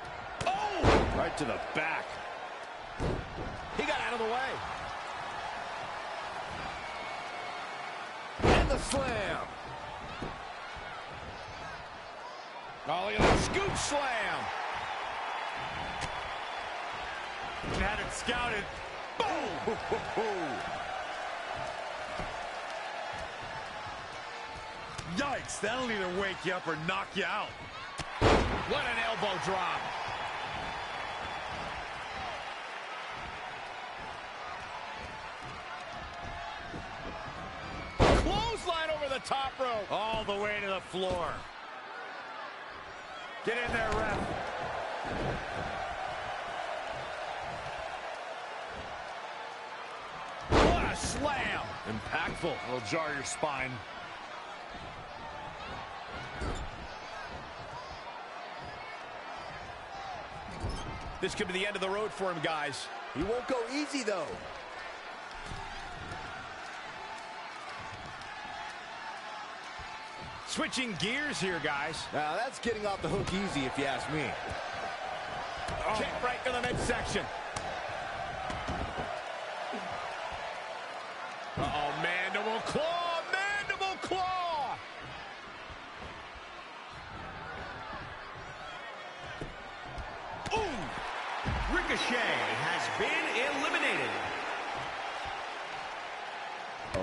Oh! Right to the back. He got out of the way. And the slam! Oh, look at that scoop slam. Had it scouted. Boom! Yikes, that'll either wake you up or knock you out. What an elbow drop. Clothesline over the top rope. All the way to the floor. Get in there, ref. What a slam. Impactful. It'll jar your spine. This could be the end of the road for him, guys. He won't go easy, though. Switching gears here, guys. Now, that's getting off the hook easy, if you ask me. Kick right to the midsection. Uh-oh, mandible claw, mandible claw. Ooh! Ricochet has been eliminated.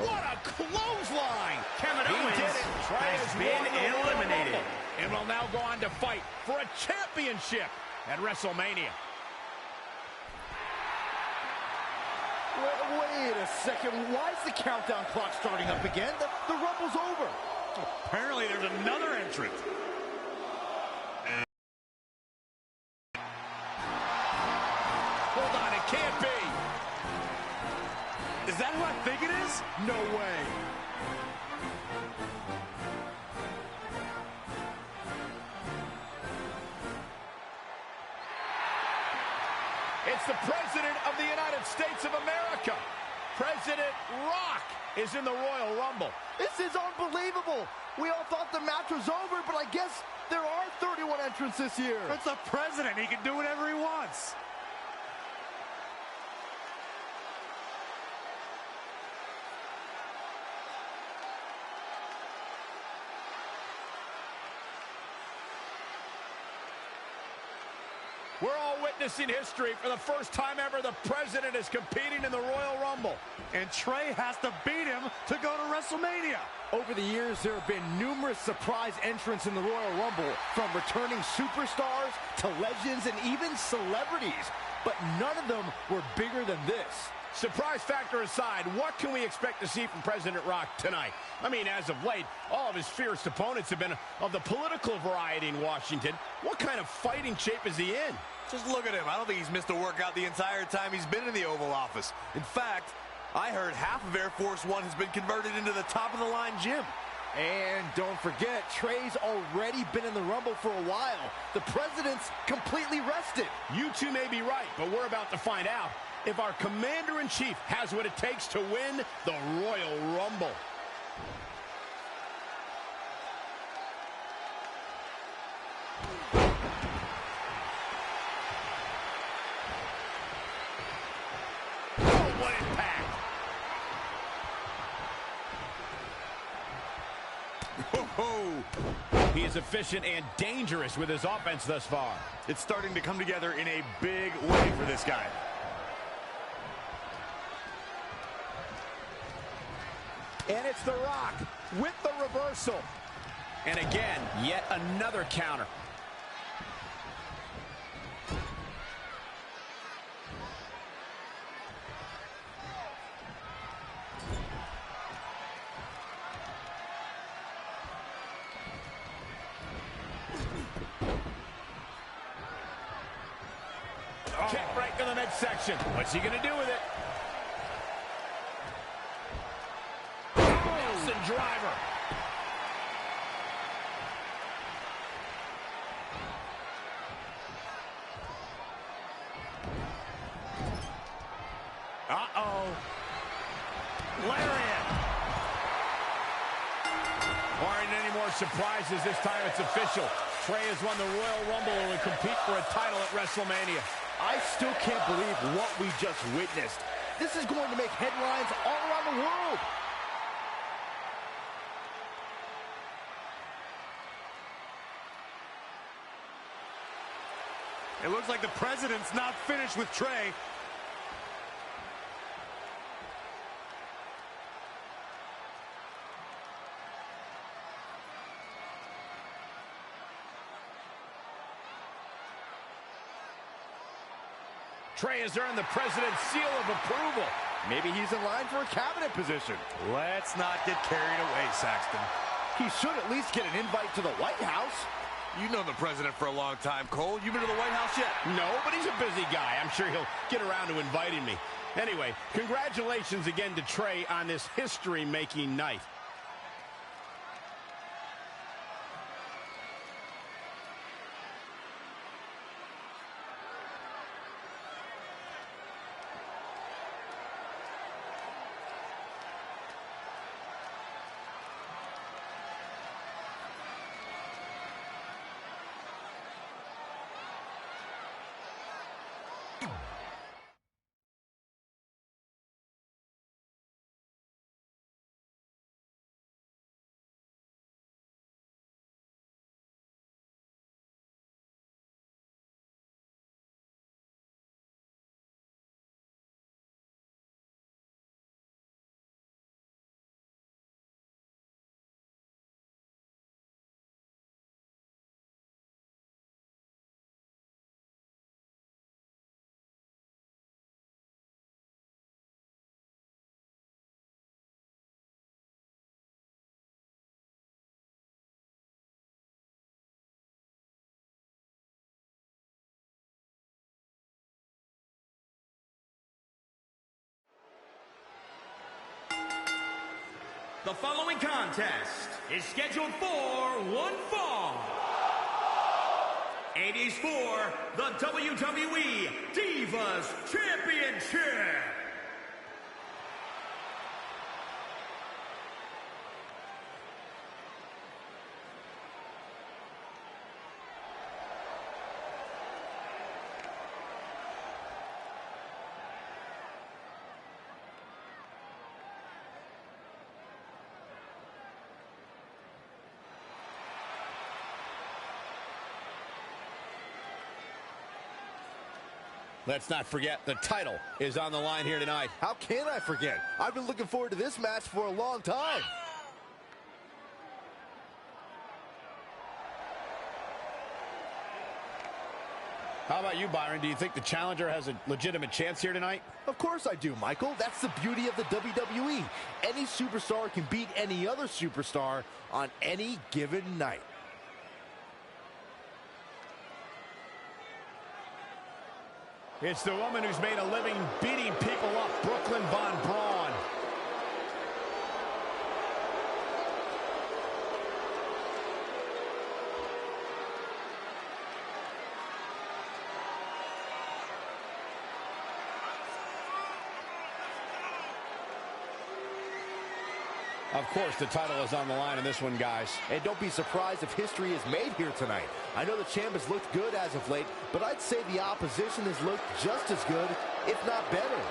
What a clothesline! Kevin Owens has been eliminated. And will now go on to fight for a championship at WrestleMania. Wait a second. Why is the countdown clock starting up again? The Rumble's over. Apparently, there's another entrant. Hold on, it can't be. Is that who I think it is? No way. It's the President of the United States of America. President Rock is in the Royal Rumble. This is unbelievable. We all thought the match was over, but I guess there are 31 entrants this year. It's the president. He can do whatever he wants. We're all witnessing history. For the first time ever, the President is competing in the Royal Rumble. And Trey has to beat him to go to WrestleMania. Over the years, there have been numerous surprise entrants in the Royal Rumble, from returning superstars to legends and even celebrities. But none of them were bigger than this. Surprise factor aside, what can we expect to see from President Rock tonight? I mean, as of late, all of his fierce opponents have been of the political variety in Washington. What kind of fighting shape is he in? Just look at him. I don't think he's missed a workout the entire time he's been in the Oval Office. In fact, I heard half of Air Force One has been converted into the top-of-the-line gym. And don't forget, Trey's already been in the Rumble for a while. The President's completely rested. You two may be right, but we're about to find out if our Commander-in-Chief has what it takes to win the Royal Rumble. Oh, what impact! He is efficient and dangerous with his offense thus far. It's starting to come together in a big way for this guy. And it's The Rock with the reversal. And again, yet another counter. Kick right to the midsection. What's he going to do with it? Driver. Uh-oh. Lariat. Aren't any more surprises this time. It's official. Trey has won the Royal Rumble and will compete for a title at WrestleMania. I still can't believe what we just witnessed. This is going to make headlines all around the world. It looks like the President's not finished with Trey. Trey has earned the President's seal of approval. Maybe he's in line for a cabinet position. Let's not get carried away, Saxton. He should at least get an invite to the White House. You know the President for a long time, Cole. You been to the White House yet? No, but he's a busy guy. I'm sure he'll get around to inviting me. Anyway, congratulations again to Trey on this history-making night. The following contest is scheduled for one fall. It is for the WWE Divas Championship. Let's not forget, the title is on the line here tonight. How can I forget? I've been looking forward to this match for a long time. How about you, Byron? Do you think the challenger has a legitimate chance here tonight? Of course I do, Michael. That's the beauty of the WWE. Any superstar can beat any other superstar on any given night. It's the woman who's made a living beating people up, Brooklyn Von Braun. Of course, the title is on the line in this one, guys. And don't be surprised if history is made here tonight. I know the champ has looked good as of late, but I'd say the opposition has looked just as good, if not better.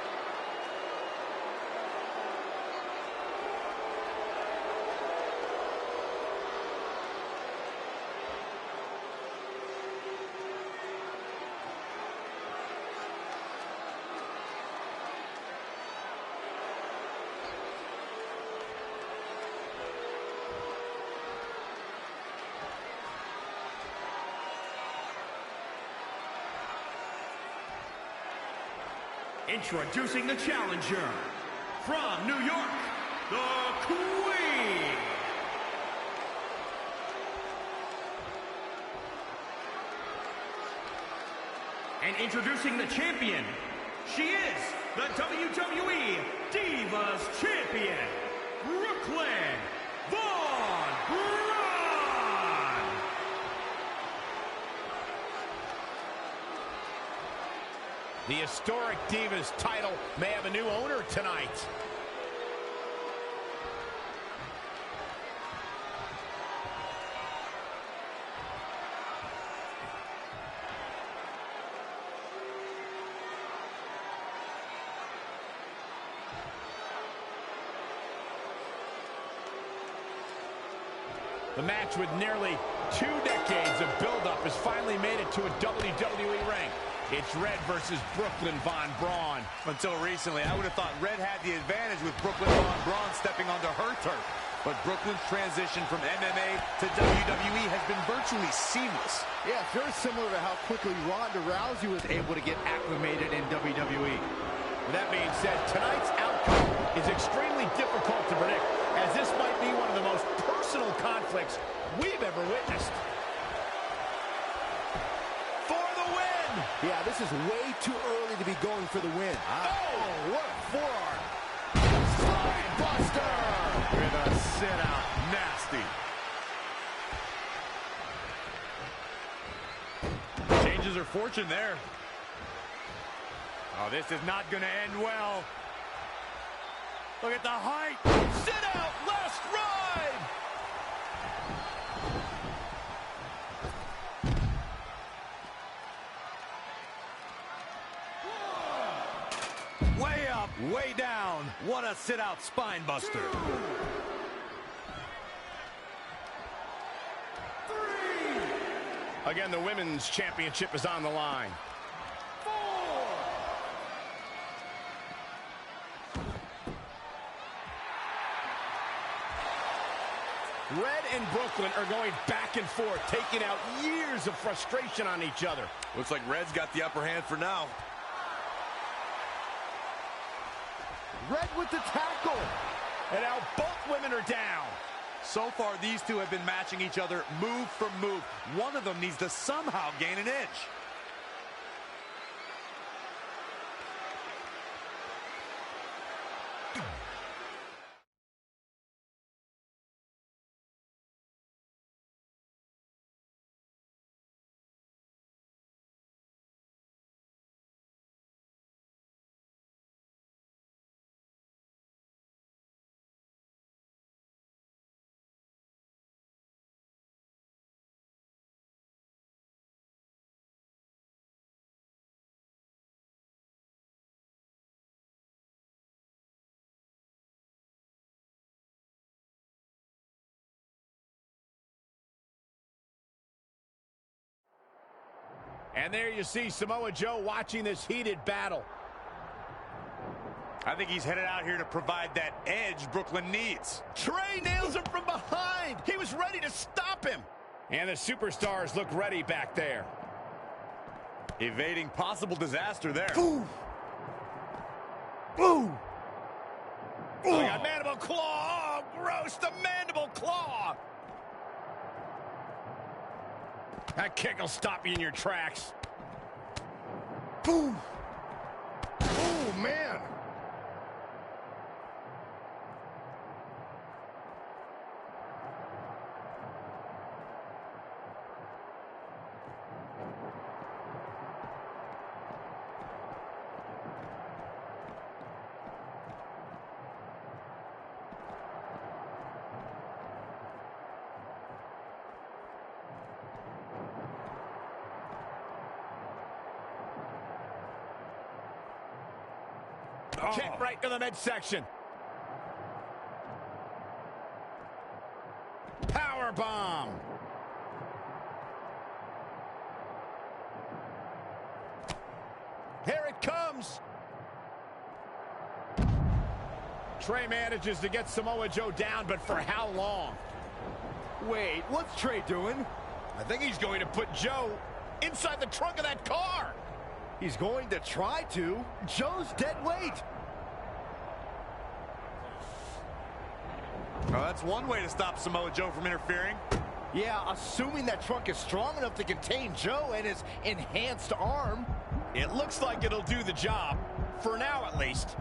Introducing the challenger, from New York, the Queen. And introducing the champion, she is the WWE Divas Champion, Brooklyn Von Braun. The historic Divas title may have a new owner tonight. The match with nearly 2 decades of build-up has finally made it to a WWE ring. It's Red versus Brooklyn Von Braun. Until recently, I would have thought Red had the advantage with Brooklyn Von Braun stepping onto her turf. But Brooklyn's transition from MMA to WWE has been virtually seamless. Yeah, it's very similar to how quickly Ronda Rousey was able to get acclimated in WWE. With that being said, tonight's outcome is extremely difficult to predict, as this might be one of the most personal conflicts we've ever witnessed. Yeah, this is way too early to be going for the win. Oh, what a forearm. Slide buster! With a sit-out. Nasty. Changes her fortune there. Oh, this is not going to end well. Look at the height. Sit-out, last ride! Way up, way down. What a sit-out spine buster. 2, 3. Again, the women's championship is on the line. 4. Red and Brooklyn are going back and forth, taking out years of frustration on each other. Looks like Red's got the upper hand for now. Red with the tackle. And now both women are down. So far, these two have been matching each other move for move. One of them needs to somehow gain an edge. And there you see Samoa Joe watching this heated battle. I think he's headed out here to provide that edge Brooklyn needs. Trey nails him from behind. He was ready to stop him. And the superstars look ready back there. Evading possible disaster there. Ooh. Ooh. Oh, we got mandible claw. Oh, gross. The mandible claw. That kick will stop you in your tracks. Ooh. Oh, man. Kick right to the midsection. Power bomb. Here it comes. Trey manages to get Samoa Joe down, but for how long? Wait, what's Trey doing? I think he's going to put Joe inside the trunk of that car. He's going to try to. Joe's dead weight. Oh, that's one way to stop Samoa Joe from interfering. Yeah, assuming that trunk is strong enough to contain Joe and his enhanced arm. It looks like it'll do the job, for now at least.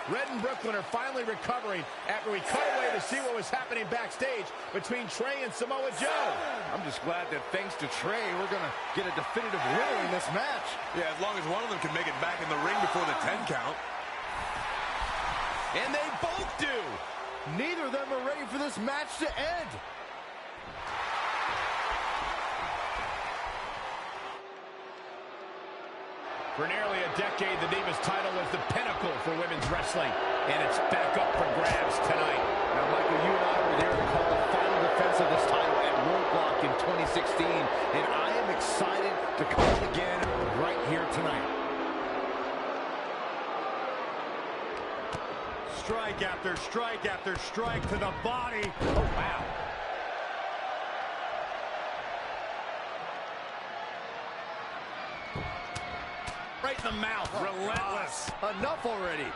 Red and Brooklyn are finally recovering after we cut away to see what was happening backstage between Trey and Samoa Joe. I'm just glad that thanks to Trey, we're going to get a definitive winner in this match. Yeah, as long as one of them can make it back in the ring before the 10 count. And they both do. Neither of them are ready for this match to end. For nearly a decade, the Divas title was the pinnacle for women's wrestling, and it's back up for grabs tonight. Now, Michael, you and I were there to call the final defense of this title at Roadblock in 2016, and I am excited to call it again right here tonight. Strike after strike after strike to the body. Oh, wow. Right in the mouth. Relentless. Enough already.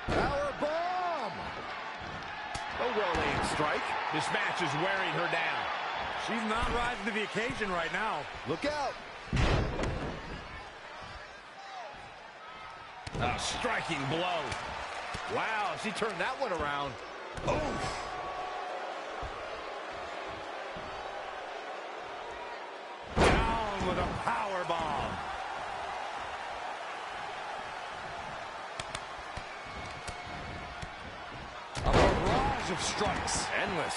Power bomb. A well-aimed strike. This match is wearing her down. She's not rising to the occasion right now. Look out. A striking blow. Wow, she turned that one around. Oh. Down with a power bomb. A barrage of strikes. Endless.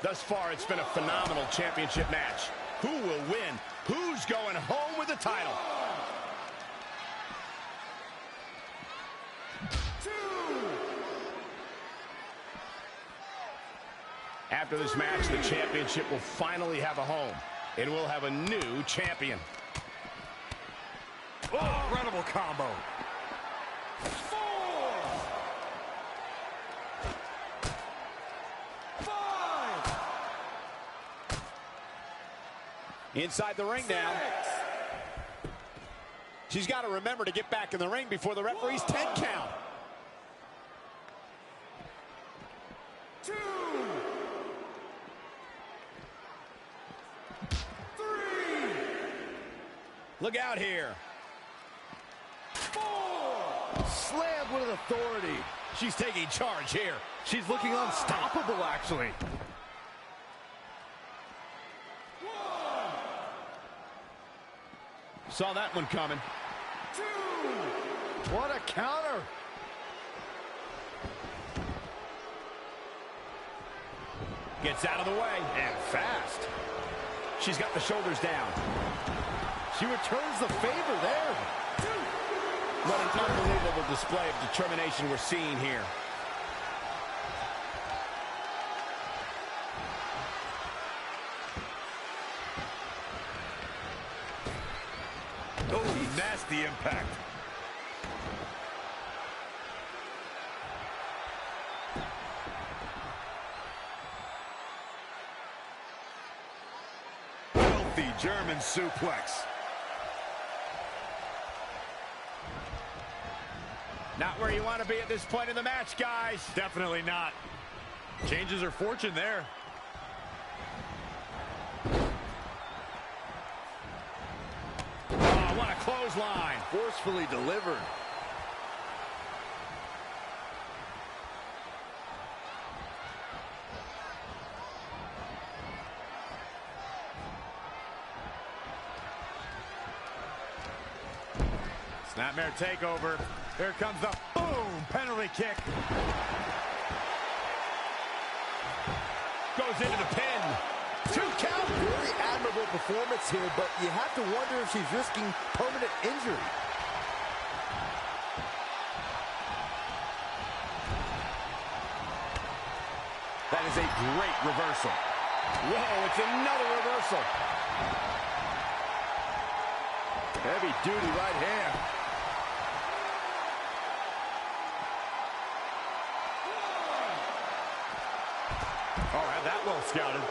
Thus far, it's been a phenomenal championship match. Who will win? Who's going home with the title? After this match, the championship will finally have a home. It will have a new champion. incredible combo. 4, 5. Inside the ring now. She's got to remember to get back in the ring before the referee's 10 count. 2, 3. Look out here. 4. Slammed with authority. She's taking charge here. She's looking unstoppable, actually. 1, Saw that one coming. 2. What a counter. Gets out of the way. And fast. She's got the shoulders down. She returns the favor there. What an unbelievable display of determination we're seeing here. Oh, nasty impact. Filthy German suplex. Not where you want to be at this point in the match, guys. Definitely not. Changes her fortune there. Oh, what a clothesline. Forcefully delivered. Snapmare takeover. Here comes the boom penalty kick. Goes into the pin. 2 count. Very admirable performance here, but you have to wonder if she's risking permanent injury. That is a great reversal. Whoa, it's another reversal. Heavy duty right hand. Oh, had that well scouted. 2.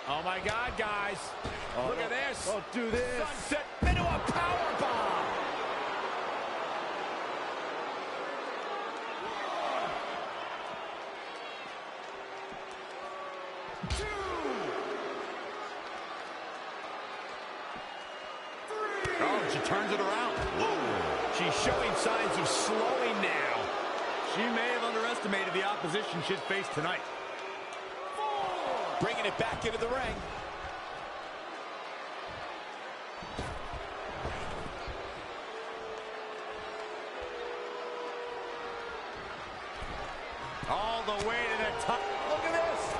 Oh, my God, guys. Look at this. Don't do this. Sunset into a power bomb. Oh, she turns it around. She's showing signs of slowing now. She may have underestimated the opposition she'd face tonight. Bringing it back into the ring. All the way to the top. Look at this.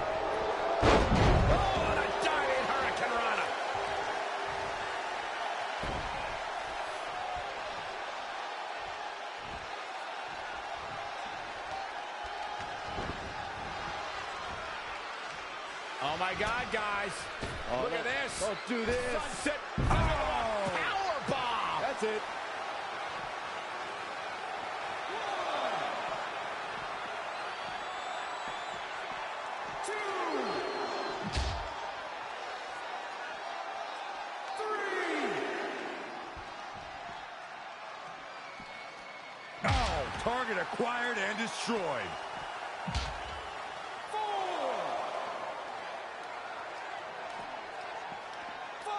Oh, and a diving Hurricane Rana. Oh, my God, guys. Look at this. Don't do this. Sunset. Power bomb. That's it. Oh, target acquired and destroyed. 4, 5.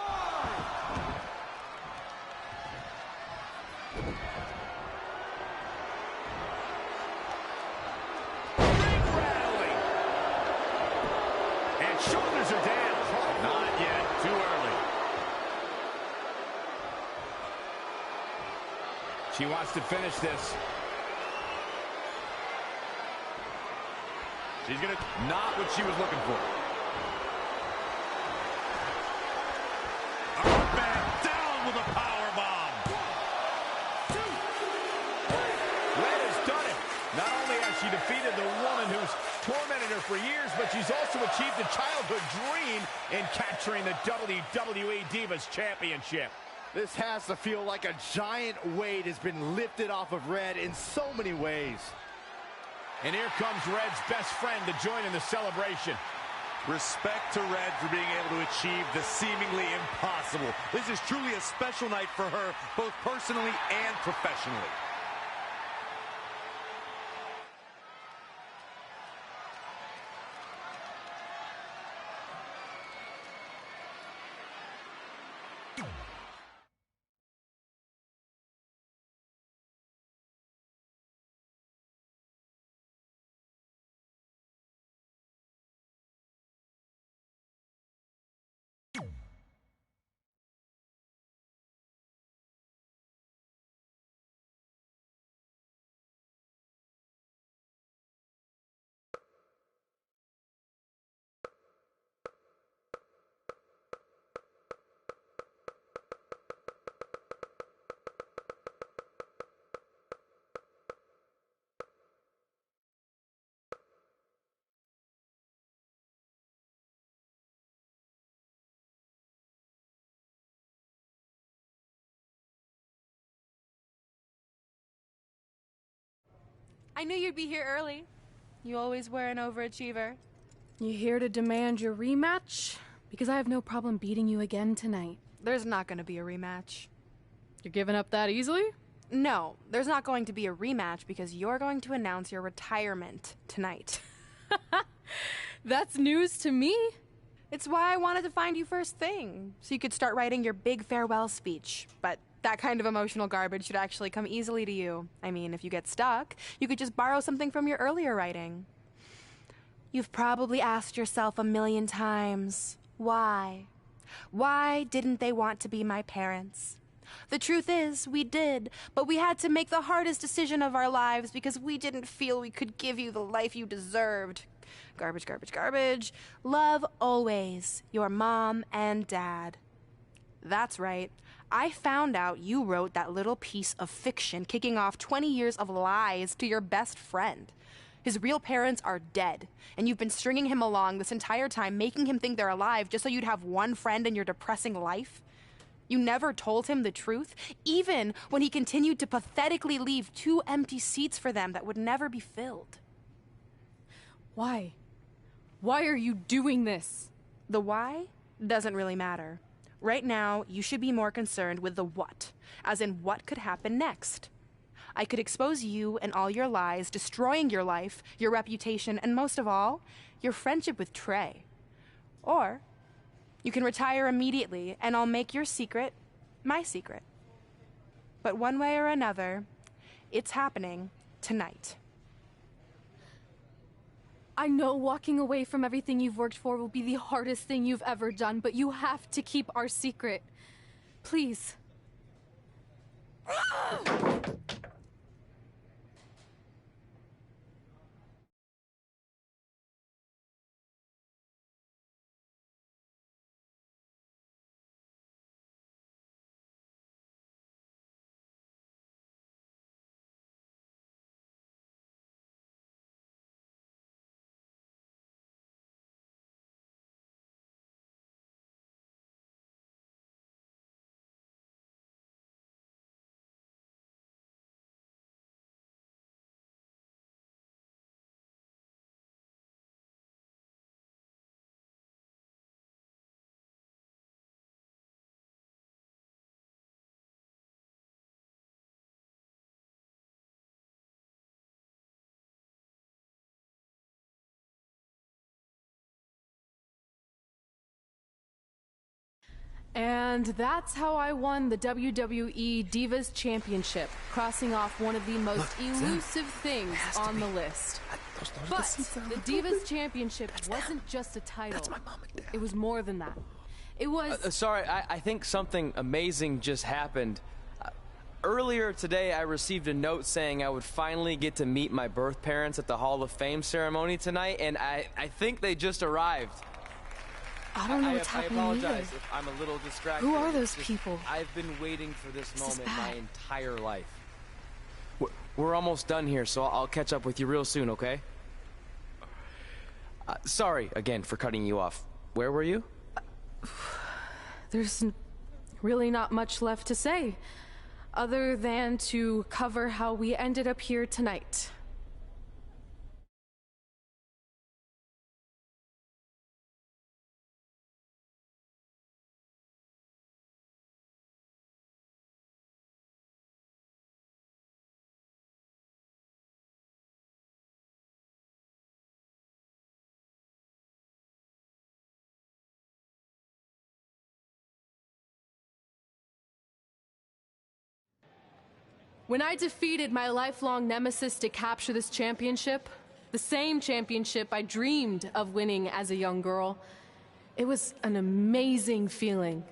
Ring rally. And shoulders are down. Not yet. Too early. She wants to finish this. She's gonna not what she was looking for. Back down with a power bomb. 1, 2. Leg capturing the WWE Divas Championship. This has to feel like a giant weight has been lifted off of Red in so many ways. And here comes Red's best friend to join in the celebration. Respect to Red for being able to achieve the seemingly impossible. This is truly a special night for her, both personally and professionally. I knew you'd be here early. You always were an overachiever. You here to demand your rematch? Because I have no problem beating you again tonight. There's not going to be a rematch. You're giving up that easily? No, there's not going to be a rematch because you're going to announce your retirement tonight. That's news to me. It's why I wanted to find you first thing, so you could start writing your big farewell speech. But that kind of emotional garbage should actually come easily to you. I mean, if you get stuck, you could just borrow something from your earlier writing. You've probably asked yourself a million times, why? Why didn't they want to be my parents? The truth is, we did, but we had to make the hardest decision of our lives because we didn't feel we could give you the life you deserved. Garbage, garbage, garbage. Love always, your mom and dad. That's right. I found out you wrote that little piece of fiction kicking off 20 years of lies to your best friend. His real parents are dead, and you've been stringing him along this entire time, making him think they're alive just so you'd have one friend in your depressing life. You never told him the truth, even when he continued to pathetically leave 2 empty seats for them that would never be filled. Why? Why are you doing this? The why doesn't really matter. Right now, you should be more concerned with the what, as in what could happen next. I could expose you and all your lies, destroying your life, your reputation, and most of all, your friendship with Trey. Or you can retire immediately, and I'll make your secret my secret. But one way or another, it's happening tonight. I know walking away from everything you've worked for will be the hardest thing you've ever done, but you have to keep our secret. Please. And that's how I won the WWE Divas Championship, crossing off one of the most elusive things on the list. But the Divas Championship wasn't just a title. That's my mom and dad. It was more than that. It was... Sorry, I think something amazing just happened. Earlier today, I received a note saying I would finally get to meet my birth parents at the Hall of Fame ceremony tonight, and I think they just arrived. I don't know what's happening I apologize either. if I'm a little distracted. Who are those people? I've been waiting for this moment my entire life. We're almost done here, so I'll catch up with you real soon, okay? Sorry, again, for cutting you off. Where were you? there's really not much left to say, other than to cover how we ended up here tonight. When I defeated my lifelong nemesis to capture this championship, the same championship I dreamed of winning as a young girl, it was an amazing feeling.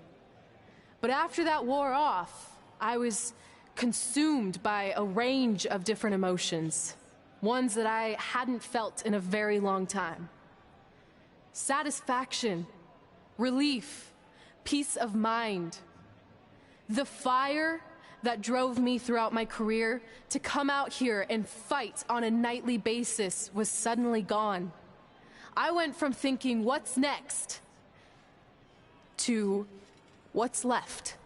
But after that wore off, I was consumed by a range of different emotions, ones that I hadn't felt in a very long time. Satisfaction, relief, peace of mind, the fire that drove me throughout my career to come out here and fight on a nightly basis was suddenly gone. I went from thinking, what's next, to what's left.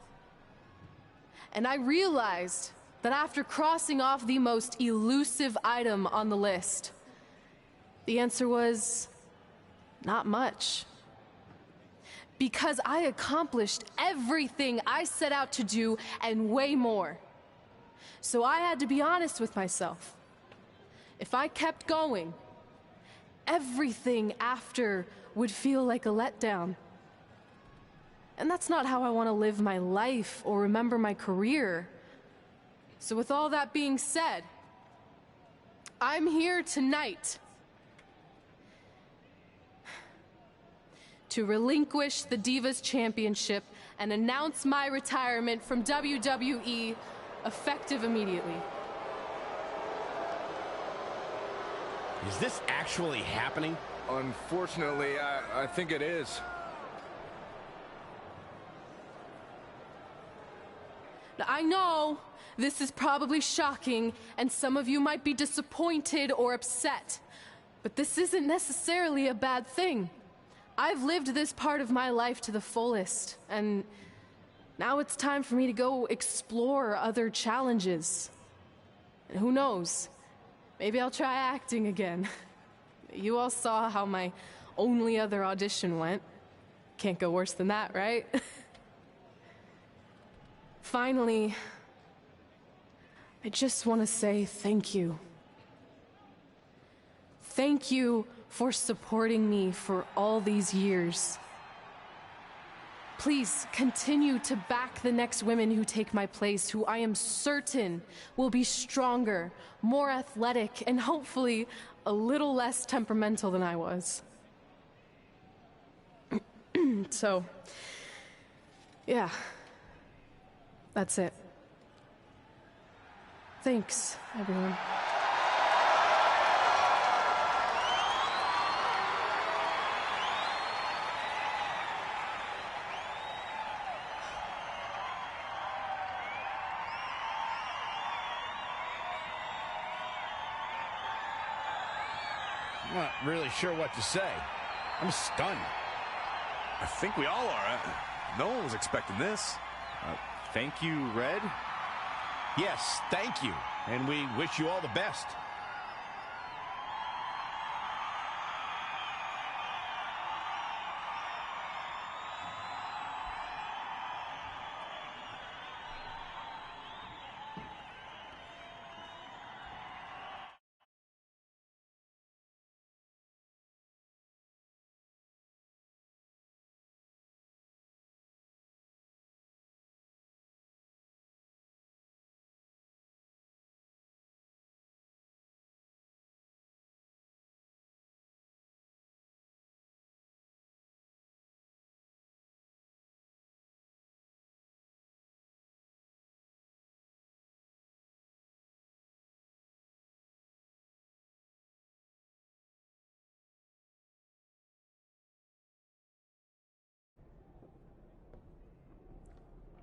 And I realized that after crossing off the most elusive item on the list, the answer was not much. Because I accomplished everything I set out to do and way more. So I had to be honest with myself. If I kept going, everything after would feel like a letdown. And that's not how I want to live my life or remember my career. So with all that being said, I'm here tonight to relinquish the Divas Championship and announce my retirement from WWE, effective immediately. Is this actually happening? Unfortunately, I think it is. Now, I know this is probably shocking, and some of you might be disappointed or upset, but this isn't necessarily a bad thing. I've lived this part of my life to the fullest, and now it's time for me to go explore other challenges. And who knows, maybe I'll try acting again. You all saw how my only other audition went. Can't go worse than that, right? Finally, I just want to say thank you. Thank you for supporting me for all these years. Please continue to back the next women who take my place, who I am certain will be stronger, more athletic, and hopefully a little less temperamental than I was. So, yeah, that's it. Thanks, everyone. I'm not really sure what to say. I'm stunned. I think we all are. No one was expecting this. Thank you, Red. Yes, thank you. And we wish you all the best.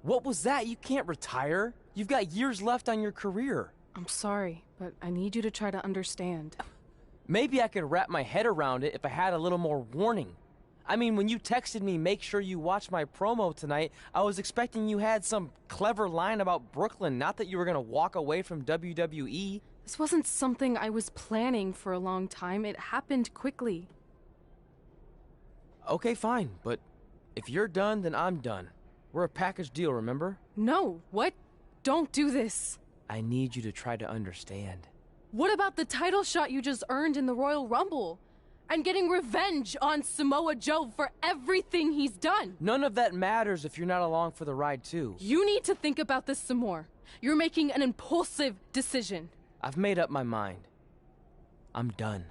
What was that? You can't retire. You've got years left on your career. I'm sorry, but I need you to try to understand. Maybe I could wrap my head around it if I had a little more warning. I mean, when you texted me, make sure you watch my promo tonight, I was expecting you had some clever line about Brooklyn, not that you were gonna walk away from WWE. This wasn't something I was planning for a long time. It happened quickly. Okay, fine, but if you're done, then I'm done. We're a package deal, remember? No, what? Don't do this. I need you to try to understand. What about the title shot you just earned in the Royal Rumble? And getting revenge on Samoa Joe for everything he's done. None of that matters if you're not along for the ride, too. You need to think about this some more. You're making an impulsive decision. I've made up my mind. I'm done.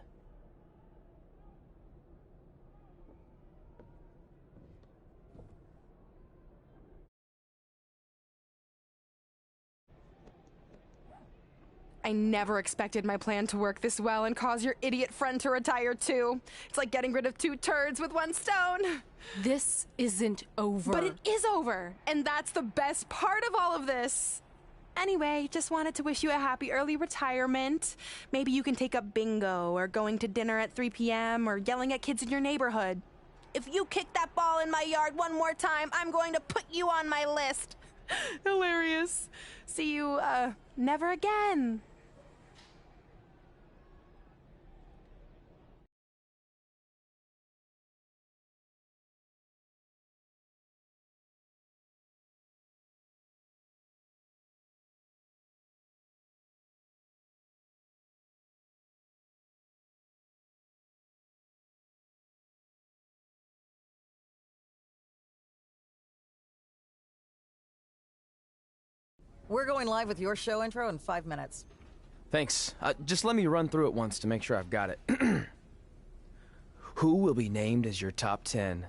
I never expected my plan to work this well and cause your idiot friend to retire too. It's like getting rid of 2 turds with 1 stone. This isn't over. But it is over, and that's the best part of all of this. Anyway, just wanted to wish you a happy early retirement. Maybe you can take up bingo or going to dinner at 3 p.m. or yelling at kids in your neighborhood. If you kick that ball in my yard one more time, I'm going to put you on my list. Hilarious. See you, never again. We're going live with your show intro in 5 minutes. Thanks. Just let me run through it once to make sure I've got it. Who will be named as your top 10?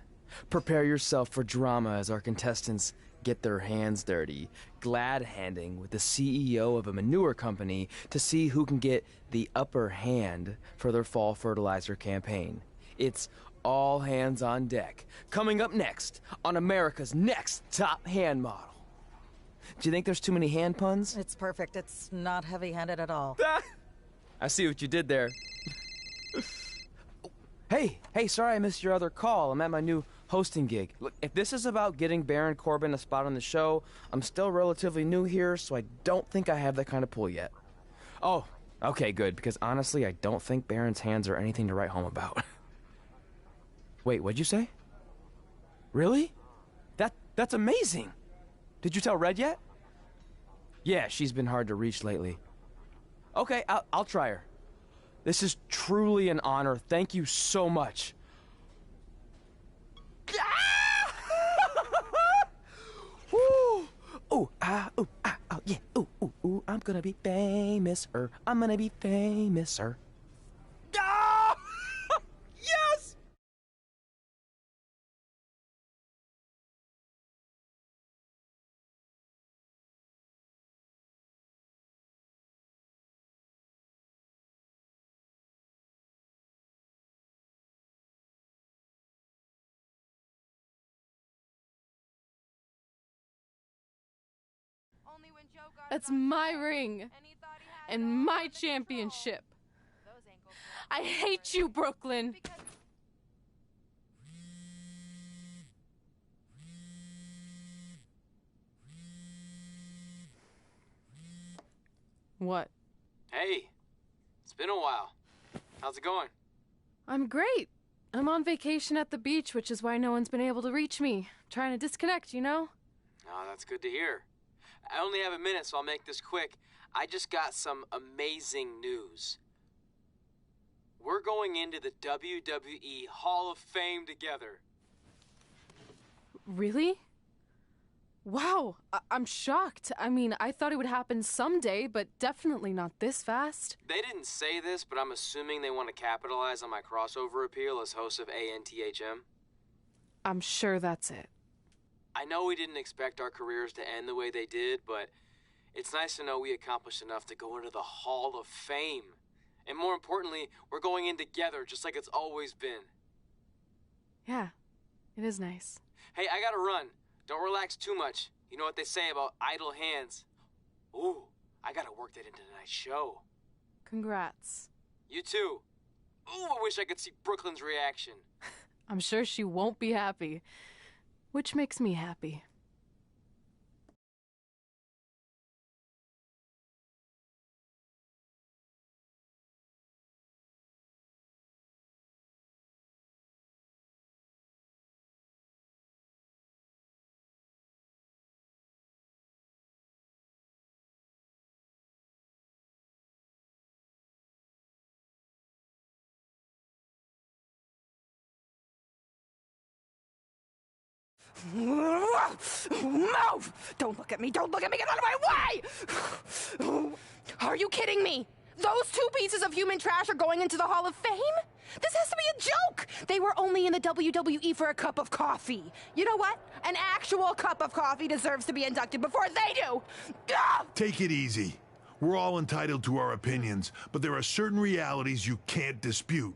Prepare yourself for drama as our contestants get their hands dirty, glad-handing with the CEO of a manure company to see who can get the upper hand for their fall fertilizer campaign. It's all hands on deck. Coming up next on America's Next Top Hand Model. Do you think there's too many hand puns? It's perfect. It's not heavy-handed at all. I see what you did there. Hey, sorry I missed your other call. I'm at my new hosting gig. Look, if this is about getting Baron Corbin a spot on the show, I'm still relatively new here, so I don't think I have that kind of pull yet. Oh, okay, good, because honestly, I don't think Baron's hands are anything to write home about. Wait, what'd you say? Really? That's amazing. Did you tell Red yet? Yeah, she's been hard to reach lately. Okay, I'll try her. This is truly an honor. Thank you so much. Ooh, yeah. Ooh, I'm gonna be famous, I'm gonna be famous, Ah! Yes! That's my ring. And my championship. I hate you, Brooklyn. What? Hey, it's been a while. How's it going? I'm great. I'm on vacation at the beach, which is why no one's been able to reach me. Trying to disconnect, you know? Oh, that's good to hear. I only have a minute, so I'll make this quick. I just got some amazing news. We're going into the WWE Hall of Fame together. Really? Wow, I'm shocked. I mean, I thought it would happen someday, but definitely not this fast. They didn't say this, but I'm assuming they want to capitalize on my crossover appeal as host of ANTHM. I'm sure that's it. I know we didn't expect our careers to end the way they did, but it's nice to know we accomplished enough to go into the Hall of Fame. And more importantly, we're going in together, just like it's always been. Yeah, it is nice. Hey, I gotta run. Don't relax too much. You know what they say about idle hands. Ooh, I gotta work that into tonight's show. Congrats. You too. Ooh, I wish I could see Brooklyn's reaction. I'm sure she won't be happy, which makes me happy. Move! Don't look at me! Don't look at me! Get out of my way! Are you kidding me? Those two pieces of human trash are going into the Hall of Fame? This has to be a joke! They were only in the WWE for a cup of coffee. You know what? An actual cup of coffee deserves to be inducted before they do! Ugh! Take it easy. We're all entitled to our opinions, but there are certain realities you can't dispute.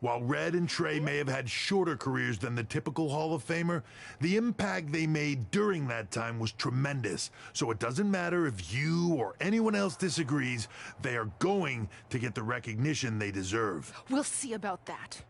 While Red and Trey may have had shorter careers than the typical Hall of Famer, the impact they made during that time was tremendous. So it doesn't matter if you or anyone else disagrees, they are going to get the recognition they deserve. We'll see about that.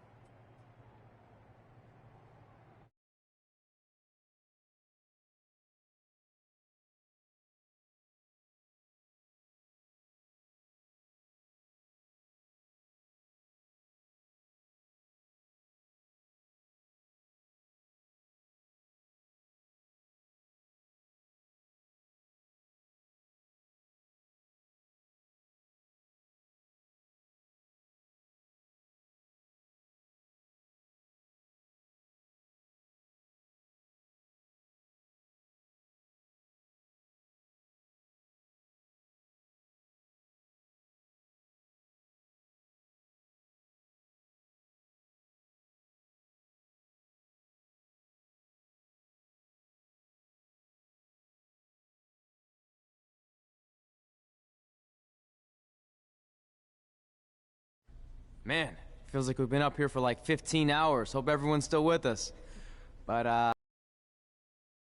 Man, feels like we've been up here for like 15 hours. Hope everyone's still with us. But,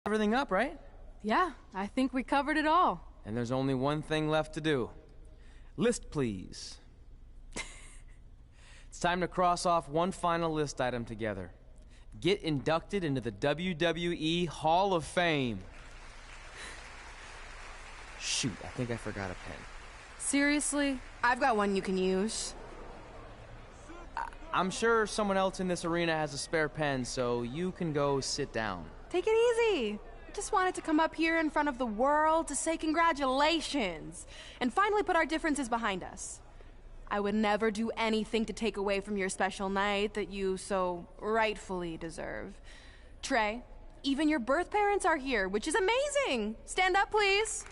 everything up, right? Yeah, I think we covered it all. And there's only one thing left to do. List, please. It's time to cross off one final list item together. Get inducted into the WWE Hall of Fame. Shoot, I think I forgot a pen. Seriously? I've got one you can use. I'm sure someone else in this arena has a spare pen, so you can go sit down. Take it easy. I just wanted to come up here in front of the world to say congratulations and finally put our differences behind us. I would never do anything to take away from your special night that you so rightfully deserve. Trey, even your birth parents are here, which is amazing. Stand up, please.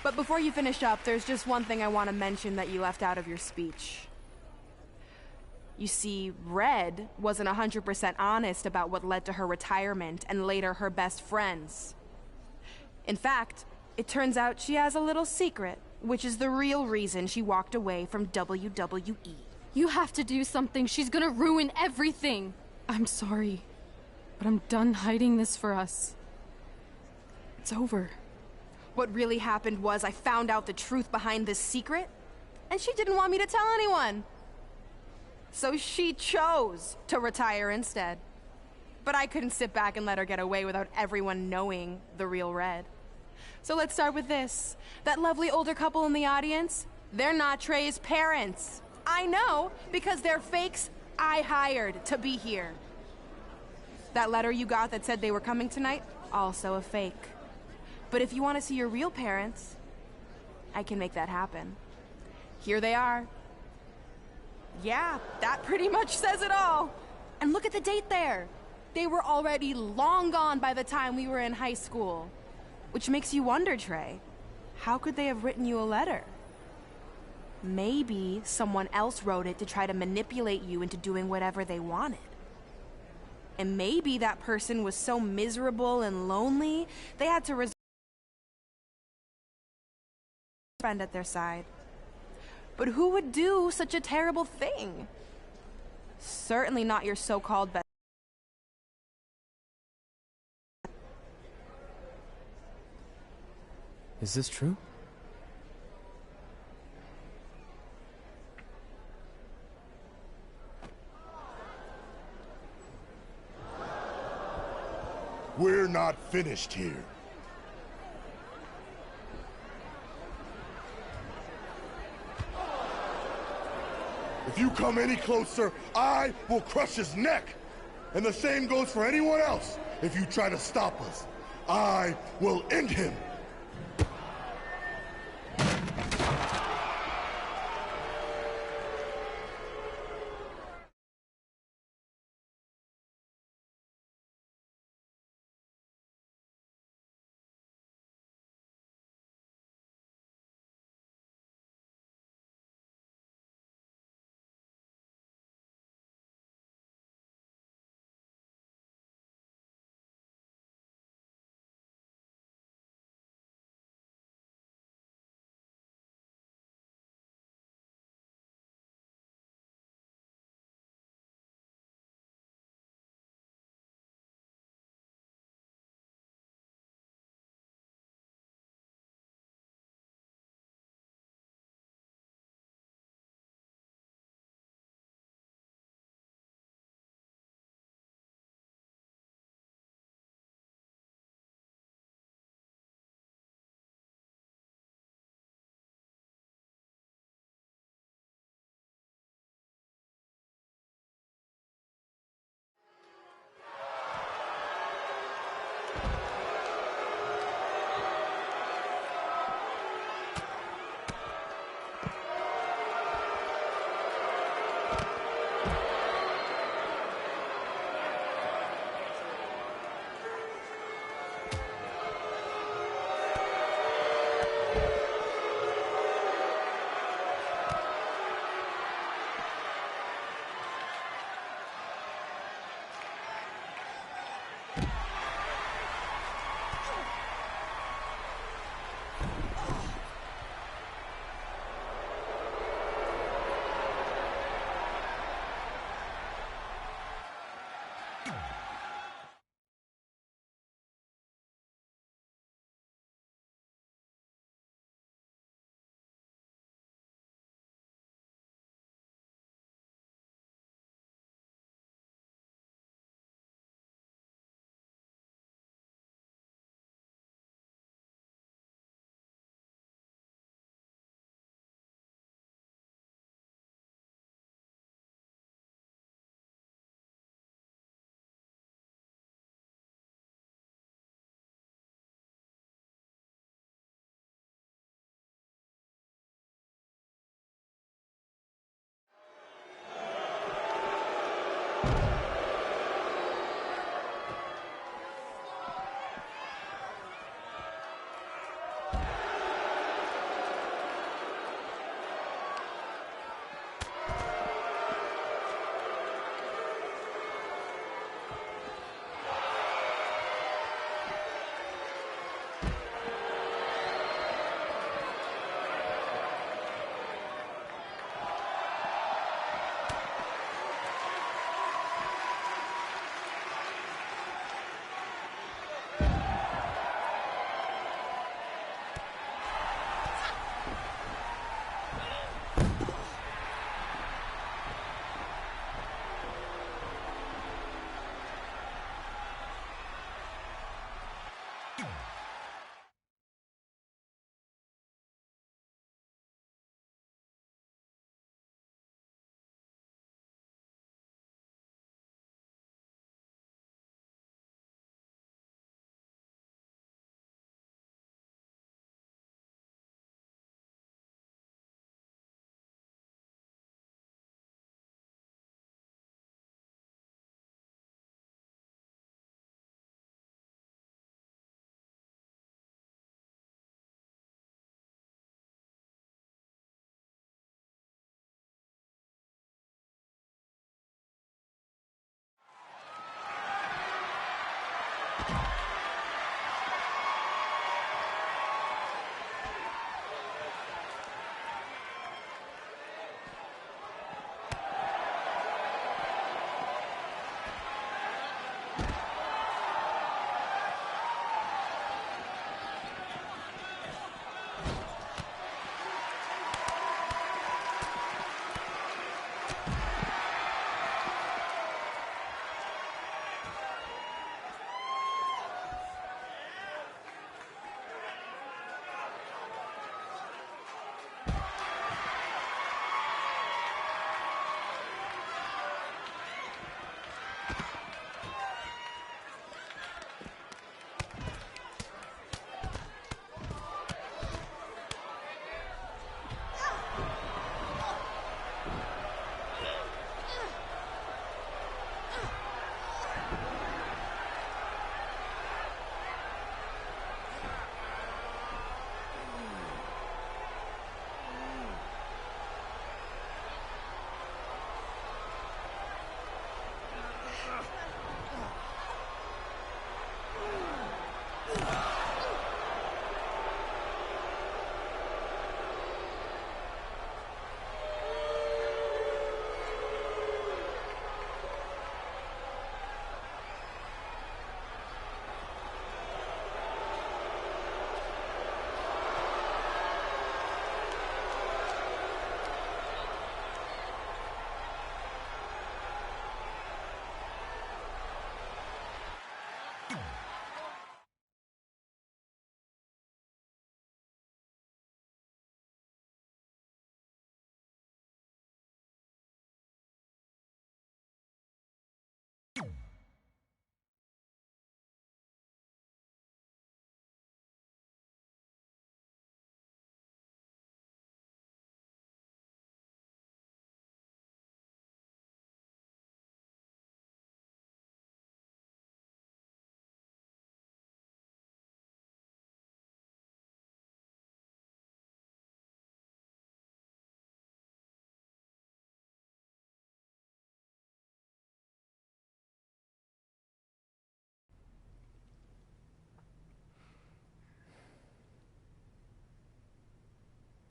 But before you finish up, there's just one thing I want to mention that you left out of your speech. You see, Red wasn't 100% honest about what led to her retirement and later her best friends. In fact, it turns out she has a little secret, which is the real reason she walked away from WWE. You have to do something. She's gonna ruin everything. I'm sorry, but I'm done hiding this for us. It's over. What really happened was I found out the truth behind this secret, and she didn't want me to tell anyone. So she chose to retire instead. But I couldn't sit back and let her get away without everyone knowing the real Red. So let's start with this. That lovely older couple in the audience, they're not Trey's parents. I know, because they're fakes I hired to be here. That letter you got that said they were coming tonight, also a fake. But if you want to see your real parents, I can make that happen. Here they are. Yeah, that pretty much says it all. And look at the date there. They were already long gone by the time we were in high school. Which makes you wonder, Trey, how could they have written you a letter? Maybe someone else wrote it to try to manipulate you into doing whatever they wanted. And maybe that person was so miserable and lonely, they had to resort to a friend at their side. But who would do such a terrible thing? Certainly not your so-called best. Is this true? We're not finished here. If you come any closer, I will crush his neck. And the same goes for anyone else. If you try to stop us, I will end him.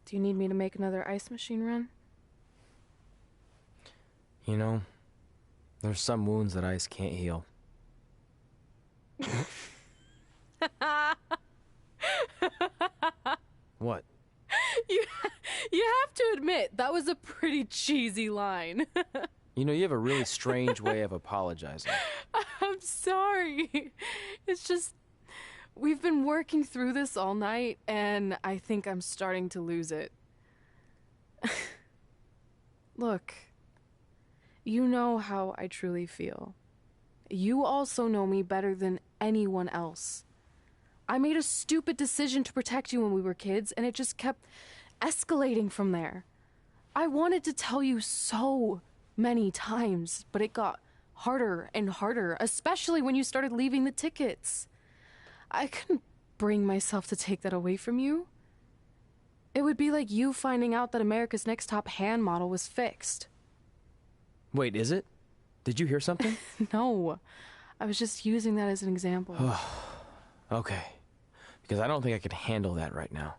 Do you need me to make another ice machine run? You know, there's some wounds that ice can't heal. What? You have to admit, that was a pretty cheesy line. You know, you have a really strange way of apologizing. I'm sorry. It's just, we've been working through this all night, and I think I'm starting to lose it. Look, you know how I truly feel. You also know me better than anyone else. I made a stupid decision to protect you when we were kids, and it just kept escalating from there. I wanted to tell you so many times, but it got harder and harder, especially when you started leaving the tickets. I couldn't bring myself to take that away from you. It would be like you finding out that America's Next Top Hand model was fixed. Wait, is it? Did you hear something? No, I was just using that as an example. Okay, because I don't think I could handle that right now.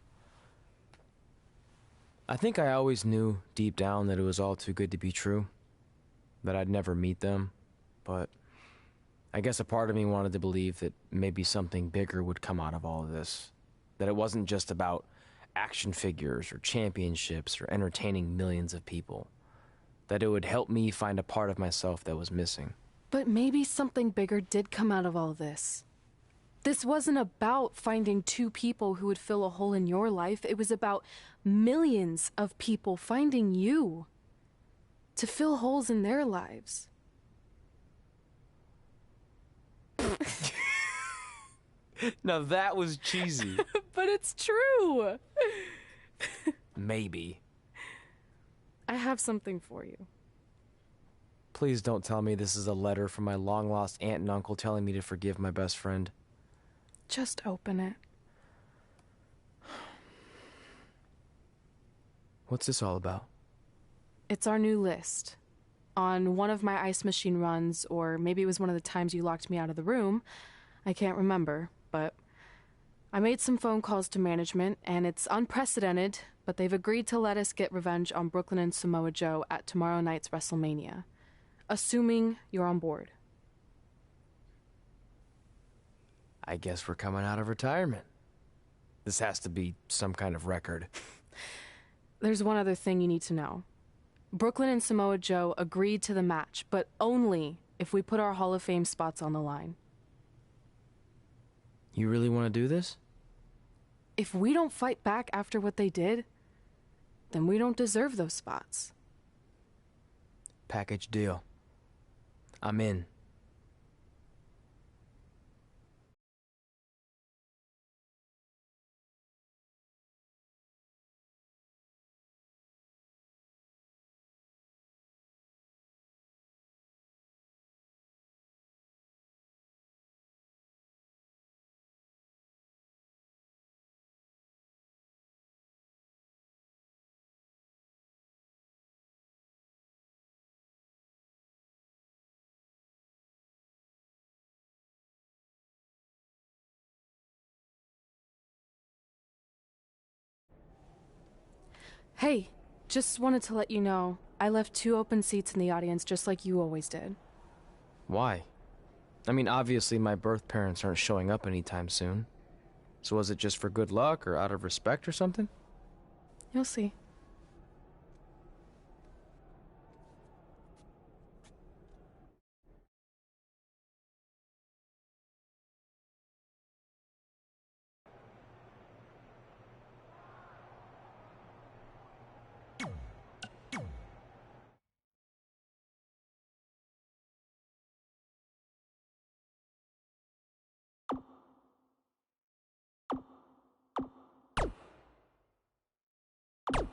I think I always knew deep down that it was all too good to be true, that I'd never meet them, but I guess a part of me wanted to believe that maybe something bigger would come out of all of this, that it wasn't just about action figures or championships or entertaining millions of people, that it would help me find a part of myself that was missing. But maybe something bigger did come out of all this. This wasn't about finding two people who would fill a hole in your life. It was about millions of people finding you to fill holes in their lives. Now that was cheesy. But it's true. Maybe. I have something for you. Please don't tell me this is a letter from my long-lost aunt and uncle telling me to forgive my best friend. Just open it. What's this all about? It's our new list. On one of my ice machine runs, or maybe it was one of the times you locked me out of the room, I can't remember, but I made some phone calls to management, and it's unprecedented, but they've agreed to let us get revenge on Brooklyn and Samoa Joe at tomorrow night's WrestleMania, assuming you're on board. I guess we're coming out of retirement. This has to be some kind of record. There's one other thing you need to know. Brooklyn and Samoa Joe agreed to the match, but only if we put our Hall of Fame spots on the line. You really want to do this? If we don't fight back after what they did, then we don't deserve those spots. Package deal. I'm in. Hey, just wanted to let you know, I left 2 open seats in the audience just like you always did. Why? I mean, obviously my birth parents aren't showing up anytime soon. So was it just for good luck or out of respect or something? You'll see. You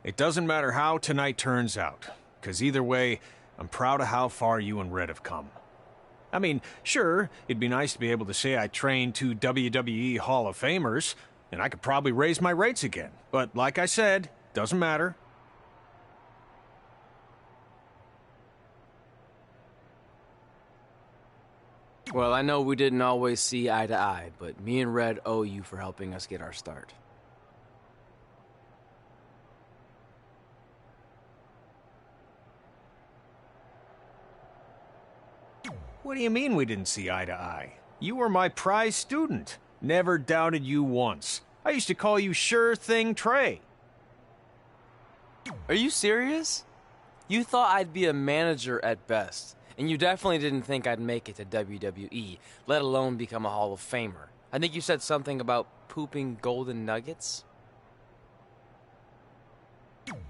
It doesn't matter how tonight turns out, because either way, I'm proud of how far you and Red have come. I mean, sure, it'd be nice to be able to say I trained 2 WWE Hall of Famers, and I could probably raise my rates again. But like I said, doesn't matter. Well, I know we didn't always see eye to eye, but me and Red owe you for helping us get our start. What do you mean we didn't see eye to eye? You were my prize student. Never doubted you once. I used to call you Sure Thing Trey. Are you serious? You thought I'd be a manager at best, and you definitely didn't think I'd make it to WWE, let alone become a Hall of Famer. I think you said something about pooping golden nuggets?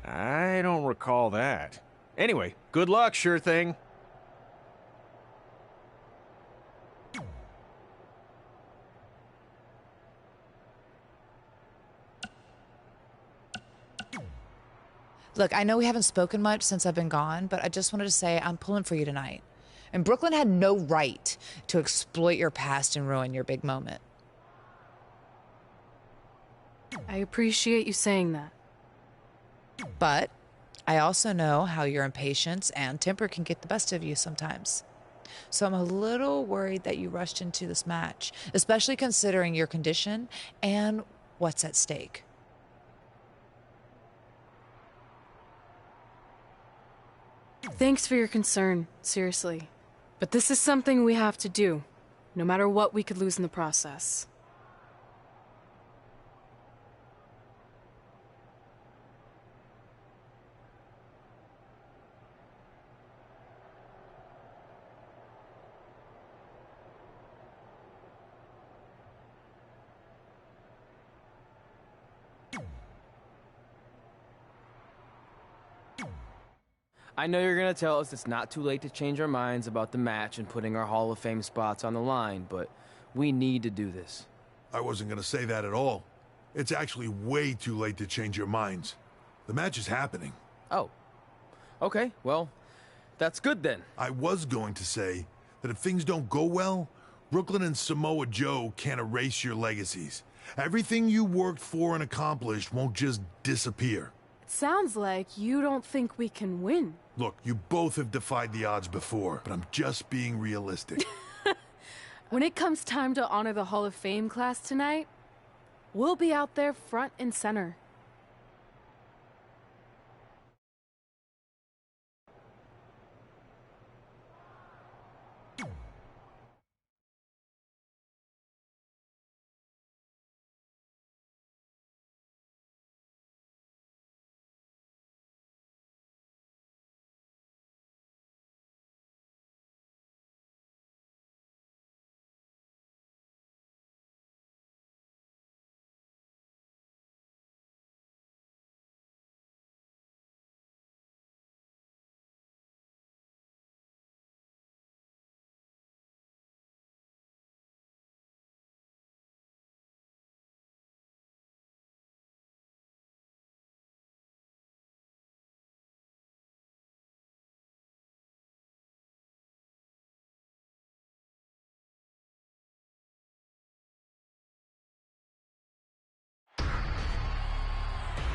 I don't recall that. Anyway, good luck, Sure Thing. Look, I know we haven't spoken much since I've been gone, but I just wanted to say I'm pulling for you tonight. And Brooklyn had no right to exploit your past and ruin your big moment. I appreciate you saying that. But I also know how your impatience and temper can get the best of you sometimes. So I'm a little worried that you rushed into this match, especially considering your condition and what's at stake. Thanks for your concern, seriously. But this is something we have to do, no matter what we could lose in the process. I know you're going to tell us it's not too late to change our minds about the match and putting our Hall of Fame spots on the line, but we need to do this. I wasn't going to say that at all. It's actually way too late to change your minds. The match is happening. Oh. Okay, well, that's good then. I was going to say that if things don't go well, Brooklyn and Samoa Joe can't erase your legacies. Everything you worked for and accomplished won't just disappear. Sounds like you don't think we can win. Look, you both have defied the odds before, but I'm just being realistic. When it comes time to honor the Hall of Fame class tonight, we'll be out there front and center.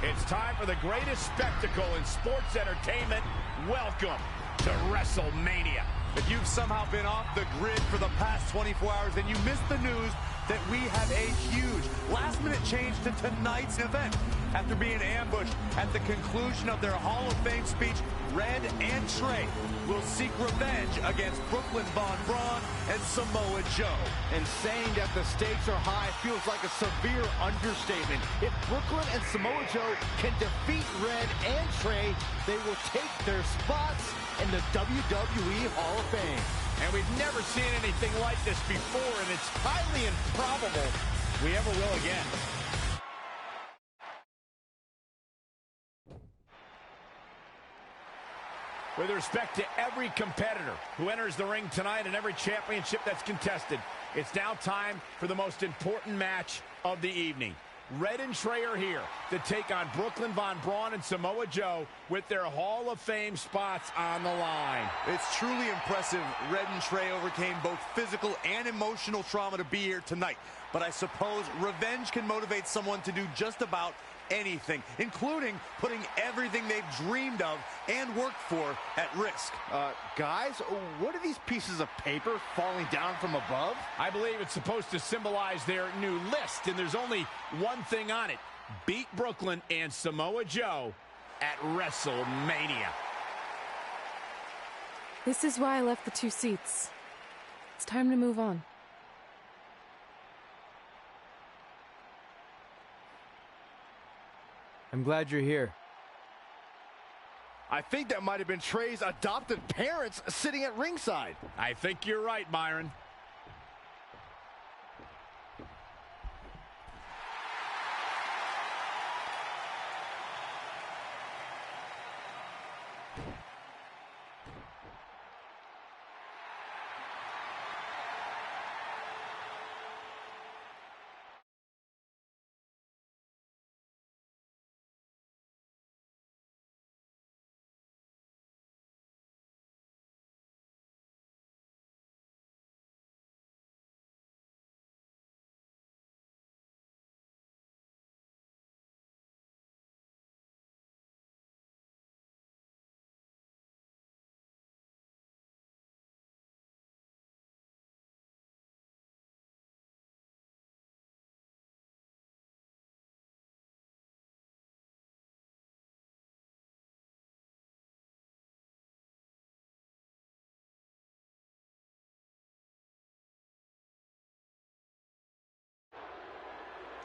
It's time for the greatest spectacle in sports entertainment. Welcome to WrestleMania. If you've somehow been off the grid for the past 24 hours, then you missed the news that we have a huge last-minute change to tonight's event. After being ambushed at the conclusion of their Hall of Fame speech, Red and Trey will seek revenge against Brooklyn Von Braun and Samoa Joe. And saying that the stakes are high feels like a severe understatement. If Brooklyn and Samoa Joe can defeat Red and Trey, they will take their spots in the WWE Hall of Fame. And we've never seen anything like this before, and it's highly improbable we ever will again. With respect to every competitor who enters the ring tonight and every championship that's contested, it's now time for the most important match of the evening. Red and Trey are here to take on Brooklyn Von Braun and Samoa Joe with their Hall of Fame spots on the line. It's truly impressive. Red and Trey overcame both physical and emotional trauma to be here tonight. But I suppose revenge can motivate someone to do just about anything, including putting everything they've dreamed of and worked for at risk. Guys, what are these pieces of paper falling down from above? I believe it's supposed to symbolize their new list, and there's only one thing on it. Beat Brooklyn and Samoa Joe at WrestleMania. This is why I left the 2 seats. It's time to move on. I'm glad you're here. I think that might have been Trey's adopted parents sitting at ringside. I think you're right, Myron.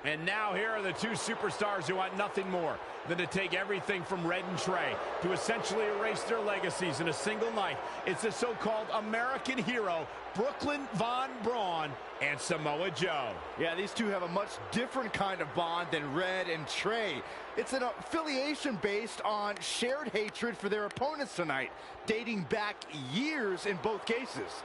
And now here are the 2 superstars who want nothing more than to take everything from Red and Trey to essentially erase their legacies in a single night. It's the so-called American hero, Brooklyn Von Braun and Samoa Joe. Yeah, these two have a much different kind of bond than Red and Trey. It's an affiliation based on shared hatred for their opponents tonight, dating back years in both cases.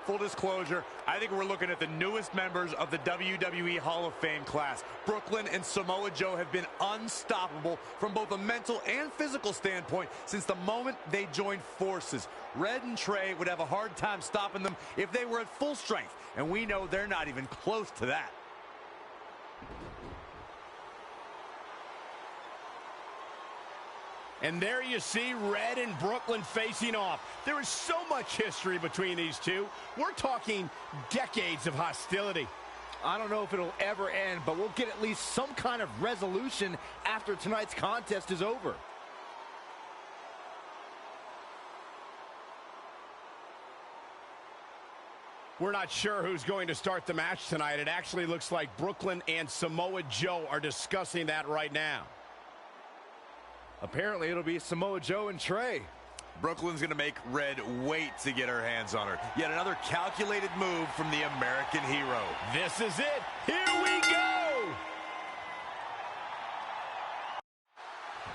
Full disclosure, I think we're looking at the newest members of the WWE Hall of Fame class. Brooklyn and Samoa Joe have been unstoppable from both a mental and physical standpoint since the moment they joined forces. Red and Trey would have a hard time stopping them if they were at full strength, and we know they're not even close to that. And there you see Red and Brooklyn facing off. There is so much history between these two. We're talking decades of hostility. I don't know if it'll ever end, but we'll get at least some kind of resolution after tonight's contest is over. We're not sure who's going to start the match tonight. It actually looks like Brooklyn and Samoa Joe are discussing that right now. Apparently, it'll be Samoa Joe and Trey. Brooklyn's going to make Red wait to get her hands on her. Yet another calculated move from the American hero. This is it. Here we go.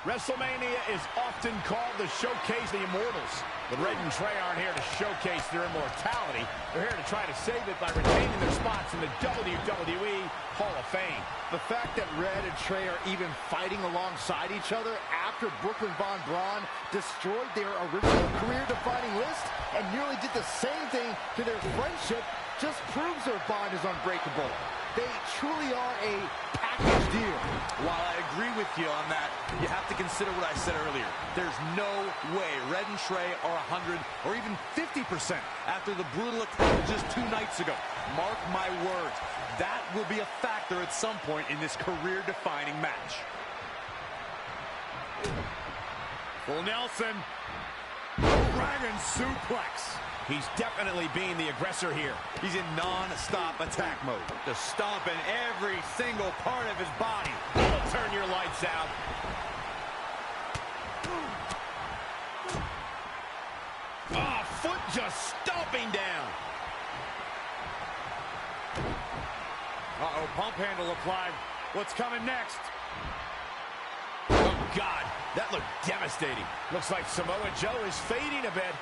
WrestleMania is often called the showcase of the immortals. But Red and Trey aren't here to showcase their immortality. They're here to try to save it by retaining their spots in the WWE Hall of Fame. The fact that Red and Trey are even fighting alongside each other after Brooklyn Von Braun destroyed their original career-defining list and nearly did the same thing to their friendship just proves their bond is unbreakable. They truly are a package deal. While I agree with you on that, you have to consider what I said earlier. There's no way Red and Trey are 100 or even 50% after the brutal attack just 2 nights ago. Mark my words, that will be a factor at some point in this career-defining match. Full Nelson. Dragon suplex. He's definitely being the aggressor here. He's in non-stop attack mode. Just stomping every single part of his body. That'll turn your lights out. Oh, foot just stomping down. Uh-oh, pump handle applied. What's coming next? Oh, God, that looked devastating. Looks like Samoa Joe is fading a bit.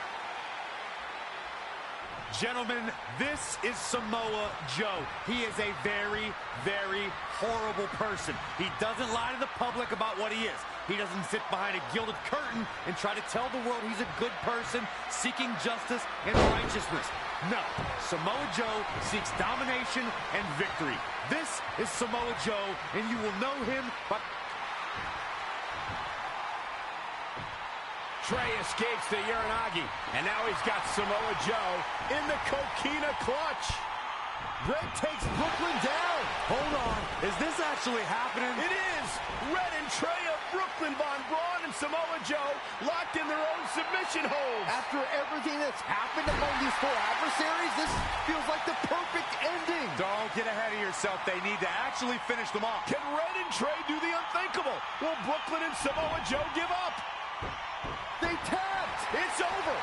Gentlemen, this is Samoa Joe. He is a very, very horrible person. He doesn't lie to the public about what he is. He doesn't sit behind a gilded curtain and try to tell the world he's a good person seeking justice and righteousness. No, Samoa Joe seeks domination and victory. This is Samoa Joe, and you will know him by... Trey escapes the Uranagi, and now he's got Samoa Joe in the coquina clutch. Red takes Brooklyn down. Hold on, is this actually happening? It is! Red and Trey of Brooklyn, Von Braun and Samoa Joe locked in their own submission holds. After everything that's happened among these four adversaries, this feels like the perfect ending. Don't get ahead of yourself. They need to actually finish them off. Can Red and Trey do the unthinkable? Will Brooklyn and Samoa Joe give up? They tapped. It's over.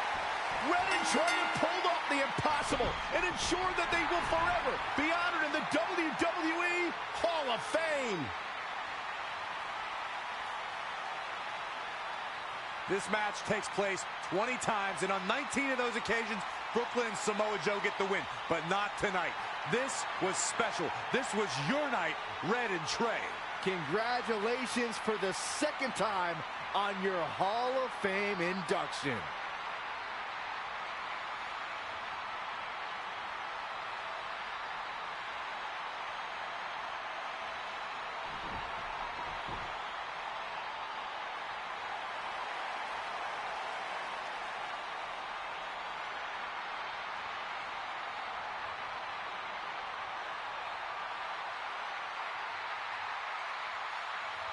Red and Trey have pulled off the impossible and ensured that they will forever be honored in the WWE Hall of Fame. This match takes place 20 times, and on 19 of those occasions, Brooklyn and Samoa Joe get the win, but not tonight. This was special. This was your night, Red and Trey. Congratulations for the second time on your Hall of Fame induction.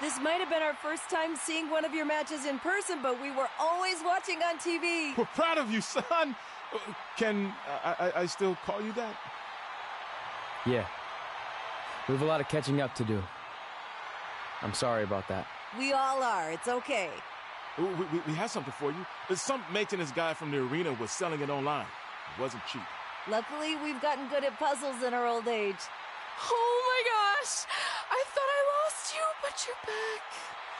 This might have been our first time seeing one of your matches in person, but we were always watching on TV. We're proud of you, son. Can I still call you that? Yeah. We have a lot of catching up to do. I'm sorry about that. We all are. It's okay. We have something for you. Some maintenance guy from the arena was selling it online. It wasn't cheap. Luckily, we've gotten good at puzzles in our old age. Oh my gosh! I thought I lost you, but you're back.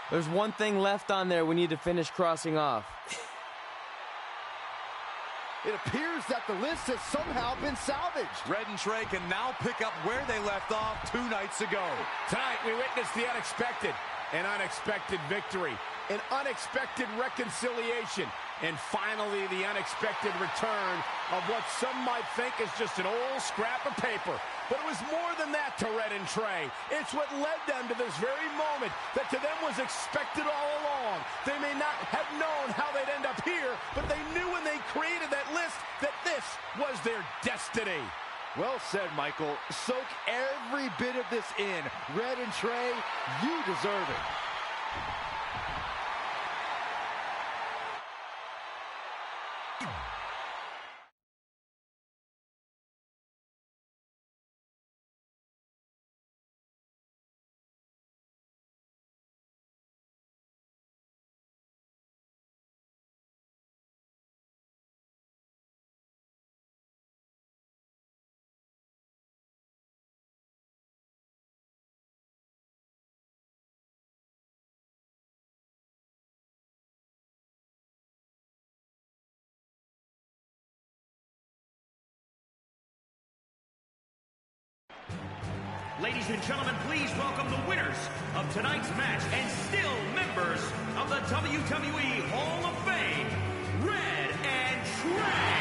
There's one thing left on there we need to finish crossing off. It appears that the list has somehow been salvaged. Red and Trey can now pick up where they left off 2 nights ago. Tonight, we witnessed the unexpected, an unexpected victory, an unexpected reconciliation, and finally the unexpected return of what some might think is just an old scrap of paper. But it was more than that to Red and Trey. It's what led them to this very moment that to them was expected all along. They may not have known how they'd end up here, but they knew when they created that list that this was their destiny. Well said, Michael. Soak every bit of this in. Red and Trey, you deserve it. Ladies and gentlemen, please welcome the winners of tonight's match and still members of the WWE Hall of Fame, Red and Trey.